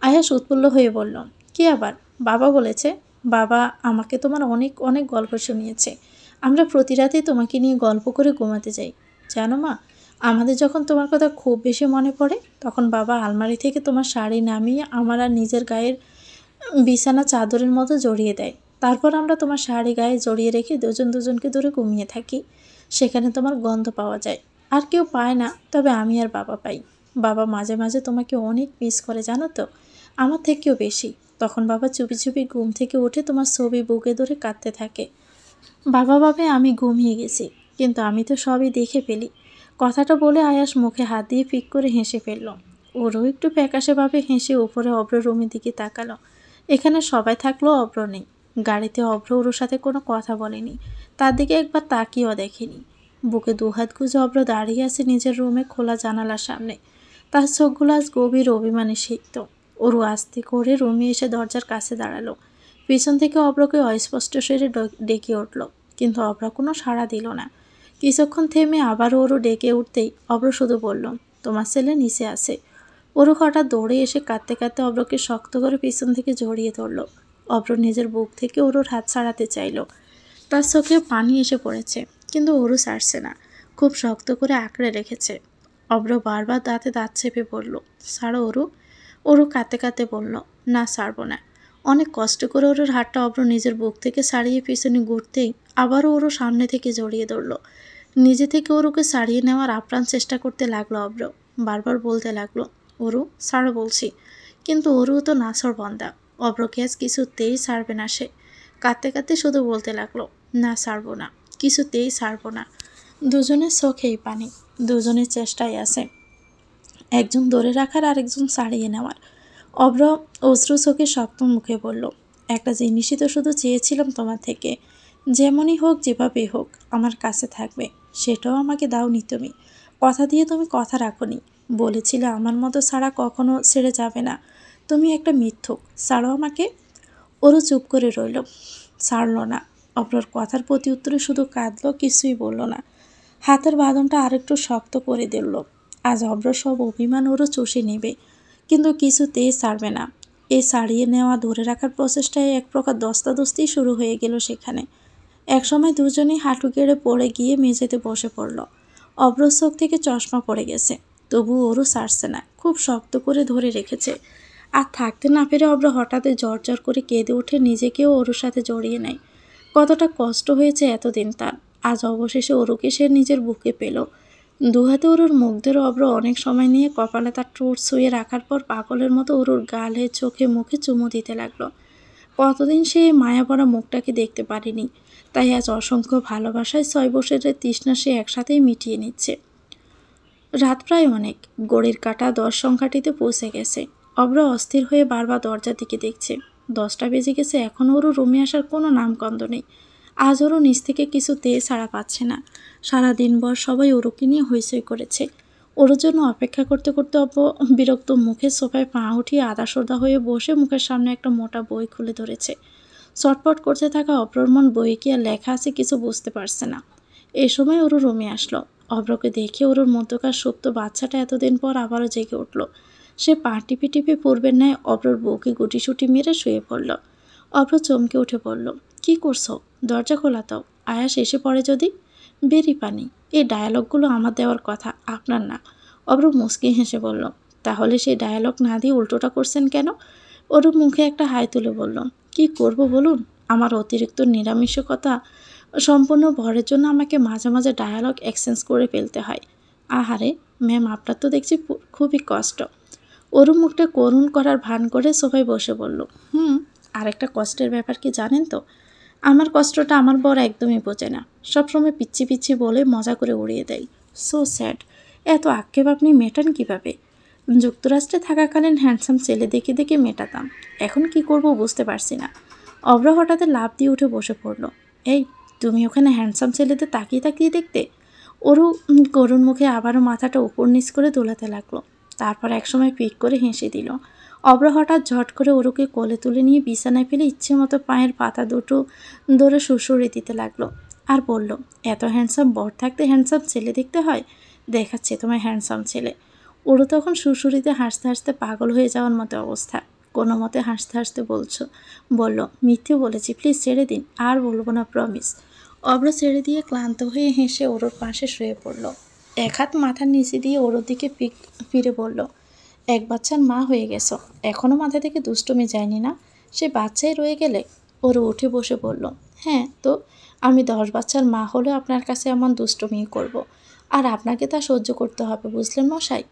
আয়াস উৎফুল্ল হয়ে বলল, কে আবার? বাবা বলেছে। বাবা আমাকে তোমার অনেক অনেক গল্প শুনিয়েছে। আমরা প্রতি রাতেই তোমাকে নিয়ে গল্প করে ঘুমাতে যাই। জানো মা, আমাদের যখন তোমার কথা খুব বেশি মনে পড়ে তখন বাবা আলমারি থেকে তোমার শাড়ি নামিয়ে আমার আর নিজের গায়ের বিছানা চাদরের মতো জড়িয়ে দেয়। তারপর আমরা তোমার শাড়ি গায়ে জড়িয়ে রেখে দুজন দুজনকে ধরে ঘুমিয়ে থাকি। সেখানে তোমার গন্ধ পাওয়া যায়। আর কেউ পায় না, তবে আমি আর বাবা পাই। বাবা মাঝে মাঝে তোমাকে অনেক মিস করে জানো তো, আমার থেকেও বেশি। তখন বাবা চুপি চুপি ঘুম থেকে উঠে তোমার ছবি বুকে ধরে কাঁদতে থাকে। বাবা ভাবে আমি ঘুমিয়ে গেছি, কিন্তু আমি তো সবই দেখে ফেলি। কথাটা বলে আয়াস মুখে হাত দিয়ে ফিক করে হেসে ফেলল। ওরও একটু প্যাকাশেভাবে হেসে উপরে অব্র রুমের দিকে তাকালো। এখানে সবাই থাকলেও অব্র নেই। গাড়িতে অব্র ওর সাথে কোনো কথা বলেনি, তার দিকে একবার তাকিয়েও দেখেনি। বুকে দুহাত গুজে অব্র দাঁড়িয়ে আছে নিজের রুমে খোলা জানালার সামনে। তার চোখগুলো আজ গভীর অভিমানে সিক্ত। ওরও আস্তে করে রুমে এসে দরজার কাছে দাঁড়ালো। পিছন থেকে অব্রকে অস্পষ্ট স্বরে ডেকে উঠল, কিন্তু অব্র কোনো সাড়া দিল না। কিছুক্ষণ থেমে আবারও ওরও ডেকে উঠতেই অব্র শুধু বলল, তোমার ছেলে নিচে আছে। ওরও হঠাৎ দৌড়ে এসে কাঁদতে কাঁদতে অব্রকে শক্ত করে পিছন থেকে জড়িয়ে ধরল। অব্র নিজের বুক থেকে ওর হাত ছাড়াতে চাইল। তার চোখে পানি এসে পড়েছে, কিন্তু ওরও ছাড়ছে না, খুব শক্ত করে আঁকড়ে রেখেছে। অব্র বারবার দাঁতে দাঁত চেপে বলল, ছাড়ো ওরও। ওরও কাঁদতে কাঁদতে বলল, না ছাড়বো না। অনেক কষ্ট করে ওর হাতটা অব্র নিজের বুক থেকে ছাড়িয়ে পিছনে ঘুরতেই আবারও ওরও সামনে থেকে জড়িয়ে ধরল। নিজে থেকে ওকে ছাড়িয়ে নেওয়ার আপ্রাণ চেষ্টা করতে লাগলো অব্র। বারবার বলতে লাগলো, ওরু ছাড়ো বলছি। কিন্তু ওরু তো নাছর বন্দা, অব্রকে আজ কিছুতেই ছাড়বে না সে। কাঁদতে কাঁদতে শুধু বলতে লাগলো, না ছাড়বো না, কিছুতেই ছাড়বো না। দুজনের চোখেই পানি, দুজনের চেষ্টায় আছে একজন ধরে রাখার আর একজন ছাড়িয়ে নেওয়ার। অব্র অশ্রু চোখে শক্ত মুখে বলল, একটা জিনিসই তো শুধু চেয়েছিলাম তোমার থেকে, যেমনই হোক যেভাবেই হোক আমার কাছে থাকবে। সেটাও আমাকে দাওনি তুমি। কথা দিয়ে তুমি কথা রাখোনি। বলেছিলে আমার মতো ছাড়া কখনো ছেড়ে যাবে না। তুমি একটা মিথ্যুক, ছাড়ো আমাকে। ওরও চুপ করে রইল, ছাড়ল না। অব্রর কথার প্রতি উত্তরে শুধু কাঁদলো, কিছুই বলল না। হাতের বাঁধনটা আরেকটু শক্ত করে দিল। আজ অব্র সব অভিমান ওরও চষে নেবে, কিন্তু কিছুতেই ছাড়বে না। এই ছাড়িয়ে নেওয়া ধরে রাখার প্রচেষ্টায় এক প্রকার দস্তাদস্তি শুরু হয়ে গেল সেখানে। একসময় দুজনেই হাঁটু গেড়ে পড়ে গিয়ে মেঝেতে বসে পড়ল। অব্রর চোখ থেকে চশমা পড়ে গেছে, তবু ওরও ছাড়ছে না, খুব শক্ত করে ধরে রেখেছে। আর থাকতে না পেরে অব্র হঠাৎ জ্বর করে কেঁদে উঠে নিজেকেও ওর সাথে জড়িয়ে নেয়। কতটা কষ্ট হয়েছে এতদিন তার, আজ অবশেষে ওরকে সে নিজের বুকে পেল। দুহাতে ওর মুখ ধরে অব্র অনেক সময় নিয়ে কপালে তার ঠোঁট ছুঁয়ে রাখার পর পাগলের মতো ওর গালে চোখে মুখে চুমু দিতে লাগলো। কতদিন সে মায়া ভরা মুখটাকে দেখতে পারেনি, তাই আজ অসংখ্য ভালোবাসায় 6 বছরের তৃষ্ণা সে একসাথেই মিটিয়ে নিচ্ছে। রাত প্রায় অনেক, ঘড়ির কাঁটা 10 সংখ্যাটিতে পৌঁছে গেছে। অব্র অস্থির হয়ে বারবার দরজার দিকে দেখছে। 10টা বেজে গেছে, এখনও ওরও রুমে আসার কোনো নামগন্ধ নেই। আজ ওরও নিচ থেকে কিছুতেই সাড়া পাচ্ছে না। সারাদিনভর সবাই ওরকে নিয়ে হইচই করেছে। ওর জন্য অপেক্ষা করতে করতে অব্র বিরক্ত মুখে সোফায় পা উঠিয়ে আদাসোদা হয়ে বসে মুখের সামনে একটা মোটা বই খুলে ধরেছে। চটপট করতে থাকা অব্রর মন বইয়ে কি আর লেখা আছে কিছু বুঝতে পারছে না। এই সময় ওর রুমে আসলো। অব্রকে দেখে ওর মধ্যকার সুপ্ত বাচ্চাটা এতদিন পর আবারও জেগে উঠল। সে পা টিপে টিপে পূর্বের ন্যায় অব্রর বউকে গুটিসুটি মেরে শুয়ে পড়ল। অব্র চমকে উঠে বলল, কি করছো? দরজা খোলা দাও, আয়াস এসে পড়ে যদি। বেরি পানি, এই ডায়ালগগুলো আমার দেওয়ার কথা, আপনার না। অব্র মুচকি হেসে বলল, তাহলে সেই ডায়ালগ না দিয়ে উল্টোটা করছেন কেন? ওর মুখে একটা হাই তুলে বলল, কি করব বলুন, আমার অতিরিক্ত নিরামিষকতা সম্পূর্ণ ভরের জন্য আমাকে মাঝে মাঝে ডায়ালগ এক্সচেঞ্জ করে ফেলতে হয়। আহারে ম্যাম, আপনার তো দেখছি খুবই কষ্ট। ওর মুখটা করুণ করার ভান করে সোফায় বসে বলল, আরেকটা কষ্টের ব্যাপার কি জানেন তো? আমার কষ্টটা আমার বর একদমই বোঝে না, সবসময় পিচ্ছি পিচ্ছি বলে মজা করে উড়িয়ে দেয়। So sad. এত আক্ষেপ আপনি মেটান কিভাবে? যুক্তরাষ্ট্রে থাকাকালীন হ্যান্ডসাম ছেলে দেখে দেখে মেটাতাম, এখন কি করব বুঝতে পারছি না। অভ্র হঠাৎ লাফ দিয়ে উঠে বসে পড়ল। এই, তুমি ওখানে হ্যান্ডসাম ছেলেদের তাকিয়ে তাকিয়ে দেখতে? ওরও করুণ মুখে আবারও মাথাটা উপর নিচ করে দোলাতে লাগলো। তারপর একসময় পিক করে হেসে দিল। অভ্র হঠাৎ ঝট করে ওরুকে কোলে তুলে নিয়ে বিছানায় ফেলে ইচ্ছে মতো পায়ের পাতা দুটো ধরে সুসুড়ে দিতে লাগলো আর বলল, এত হ্যান্ডসাম বর থাকতে হ্যান্ডসাম ছেলে দেখতে হয়, দেখাচ্ছে তোমায় হ্যান্ডসাম ছেলে। ওরও তখন সুরসুরিতে হাসতে হাসতে পাগল হয়ে যাওয়ার মতো অবস্থা। কোনো মতে হাসতে হাসতে বলল, মিথ্যে বলেছি, প্লিজ ছেড়ে দিন, আর বলবো না, প্রমিস। অভ্র ছেড়ে দিয়ে ক্লান্ত হয়ে হেসে ওরোর পাশে শুয়ে পড়ল। এক হাত মাথার নিচে দিয়ে ওরোর দিকে ফিরে বলল, এক বাচ্চার মা হয়ে গেছো, এখনও মাথা থেকে দুষ্টুমি যায়নি না? সে বাচ্চাই রয়ে গেলে। ওরও উঠে বসে বলল, হ্যাঁ তো, আমি 10 বাচ্চার মা হলেও আপনার কাছে এমন দুষ্টুমি করব। আর আপনাকে তা সহ্য করতে হবে, বুঝলেন মশাই?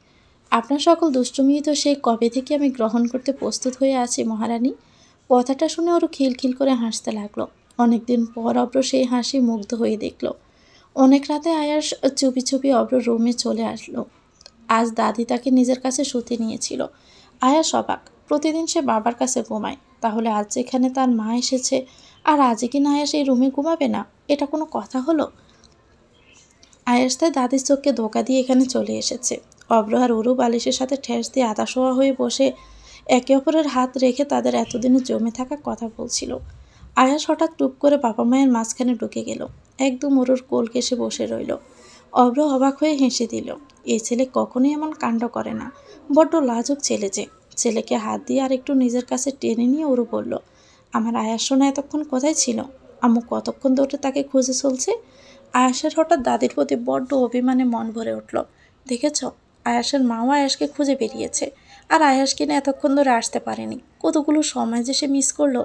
আপনার সকল দুষ্টুমি তো সেই কবে থেকে আমি গ্রহণ করতে প্রস্তুত হয়ে আছি মহারানী। কথাটা শুনে ওরও খিলখিল করে হাসতে লাগলো। অনেকদিন পর অব্র সেই হাসি মুগ্ধ হয়ে দেখল। অনেক রাতে আয়াস চুপি চুপি অব্র রুমে চলে আসলো। আজ দাদি তাকে নিজের কাছে শুতে নিয়েছিল। আয়াস অবাক, প্রতিদিন সে বাবার কাছে ঘুমায়, তাহলে আজ যেখানে তার মা এসেছে আর আজই কি না আয়াস এই রুমে ঘুমাবে না? এটা কোনো কথা হলো? আয়াস তাই দাদির চোখকে ধোকা দিয়ে এখানে চলে এসেছে। অব্র আর অরু বালিশের সাথে ঠেস দিয়ে আধা শোয়া হয়ে বসে একে অপরের হাত রেখে তাদের এতদিনে জমে থাকা কথা বলছিল। আয়াস হঠাৎ টুপ করে বাবা মায়ের মাঝখানে ঢুকে গেল, একদম অরুর কোল ঘেঁষে বসে রইল। অব্র অবাক হয়ে হেসে দিল। এই ছেলে কখনোই এমন কাণ্ড করে না, বড্ড লাজুক ছেলে যে। ছেলেকে হাত দিয়ে আর একটু নিজের কাছে টেনে নিয়ে অরু বলল, আমার আয়াস সোনা এতক্ষণ কোথায় ছিল? আম্মু কতক্ষণ ধরে তাকে খুঁজে চলছে। আয়াসের হঠাৎ দাদির প্রতি বড্ড অভিমানে মন ভরে উঠল। দেখেছ, আয়াসের মাও আয়াসকে খুঁজে বেরিয়েছে, আর আয়াস কিনা এতক্ষণ ধরে আসতে পারেনি। কতগুলো সময় যে সে মিস করলো।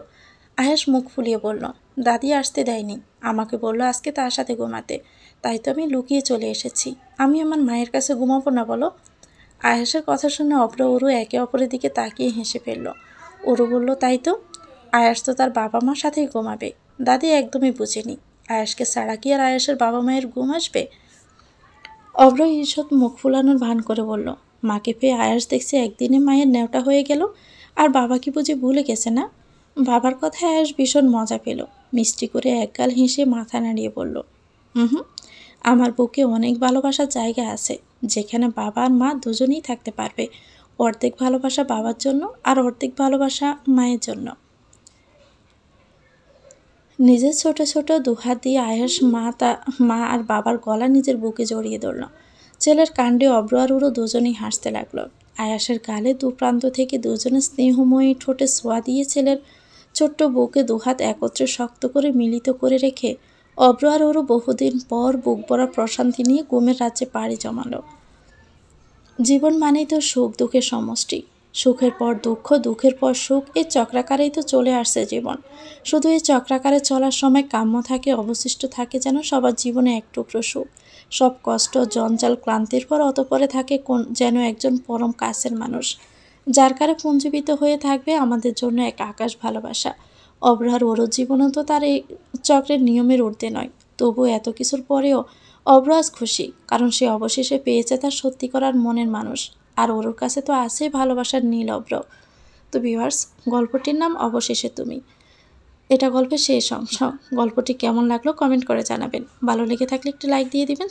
আয়াস মুখ ফুলিয়ে বলল, দাদি আসতে দেয়নি, আমাকে বলল আজকে তার সাথে ঘুমাতে, তাই তো আমি লুকিয়ে চলে এসেছি। আমি আমার মায়ের কাছে ঘুমাবো না বলো? আয়াসের কথা শুনে অব্র অরু একে অপরের দিকে তাকিয়ে হেসে ফেলল। অরু বলল, তাই তো, আয়াস তো তার বাবা মার সাথেই ঘুমাবে। দাদি একদমই বুঝেনি, আয়াসকে ছাড়া কি আর আয়াসের বাবা মায়ের ঘুম আসবে? অব্র ঈষৎ মুখ ফুলানোর ভান করে বলল, মাকে পেয়ে আয়াস দেখছে একদিনে মায়ের নেওটা হয়ে গেল, আর বাবা কি বুঝি ভুলে গেছে না? বাবার কথায় আয়াস ভীষণ মজা পেল। মিষ্টি করে একগাল হেসে মাথা নাড়িয়ে বলল, হুম, আমার বুকে অনেক ভালোবাসার জায়গা আছে, যেখানে বাবা আর মা দুজনেই থাকতে পারবে। অর্ধেক ভালোবাসা বাবার জন্য আর অর্ধেক ভালোবাসা মায়ের জন্য। নিজের ছোট ছোট দুহাত দিয়ে আয়াস মা আর বাবার গলা নিজের বুকে জড়িয়ে ধরল। ছেলের কাণ্ডে অব্র আর উড়ো দুজনেই হাসতে লাগলো। আয়াসের গালে দু প্রান্ত থেকে দুজনে স্নেহময়ী ঠোঁটে ছোঁয়া দিয়ে ছেলের ছোট্ট বুকে দুহাত একত্রে শক্ত করে মিলিত করে রেখে অব্র আর ওরও বহুদিন পর বুক ভরা প্রশান্তি নিয়ে ঘুমের রাজ্যে পাড়ি জমালো। জীবন মানেই তো সুখ দুঃখের সমষ্টি। সুখের পর দুঃখ, দুঃখের পর সুখ, এই চক্রাকারেই তো চলে আসছে জীবন। শুধু এই চক্রাকারে চলার সময় কাম্য থাকে, অবশিষ্ট থাকে যেন সবার জীবনে এক টুকরো সুখ। সব কষ্ট, জঞ্জাল, ক্লান্তির পর অতপরে থাকে যেন একজন পরম কাছের মানুষ, যার কারে পুঞ্জীবিত হয়ে থাকবে আমাদের জন্য এক আকাশ ভালোবাসা। অব্রাহার ওর জীবনও তো তার এই চক্রের নিয়মের ঊর্ধ্বে নয়। তবু এত কিছুর পরেও অব্র আজ খুশি, কারণ সে অবশেষে পেয়েছে তার সত্যি করার মনের মানুষ। আর ওর কাছে তো আছে ভালোবাসার নীল অব্র। তো ভিউয়ার্স, গল্পটির নাম অবশেষে তুমি। এটা গল্পের শেষ অংশ। গল্পটি কেমন লাগলো কমেন্ট করে জানাবেন। ভালো লেগে থাকলে একটু লাইক দিয়ে দিবেন।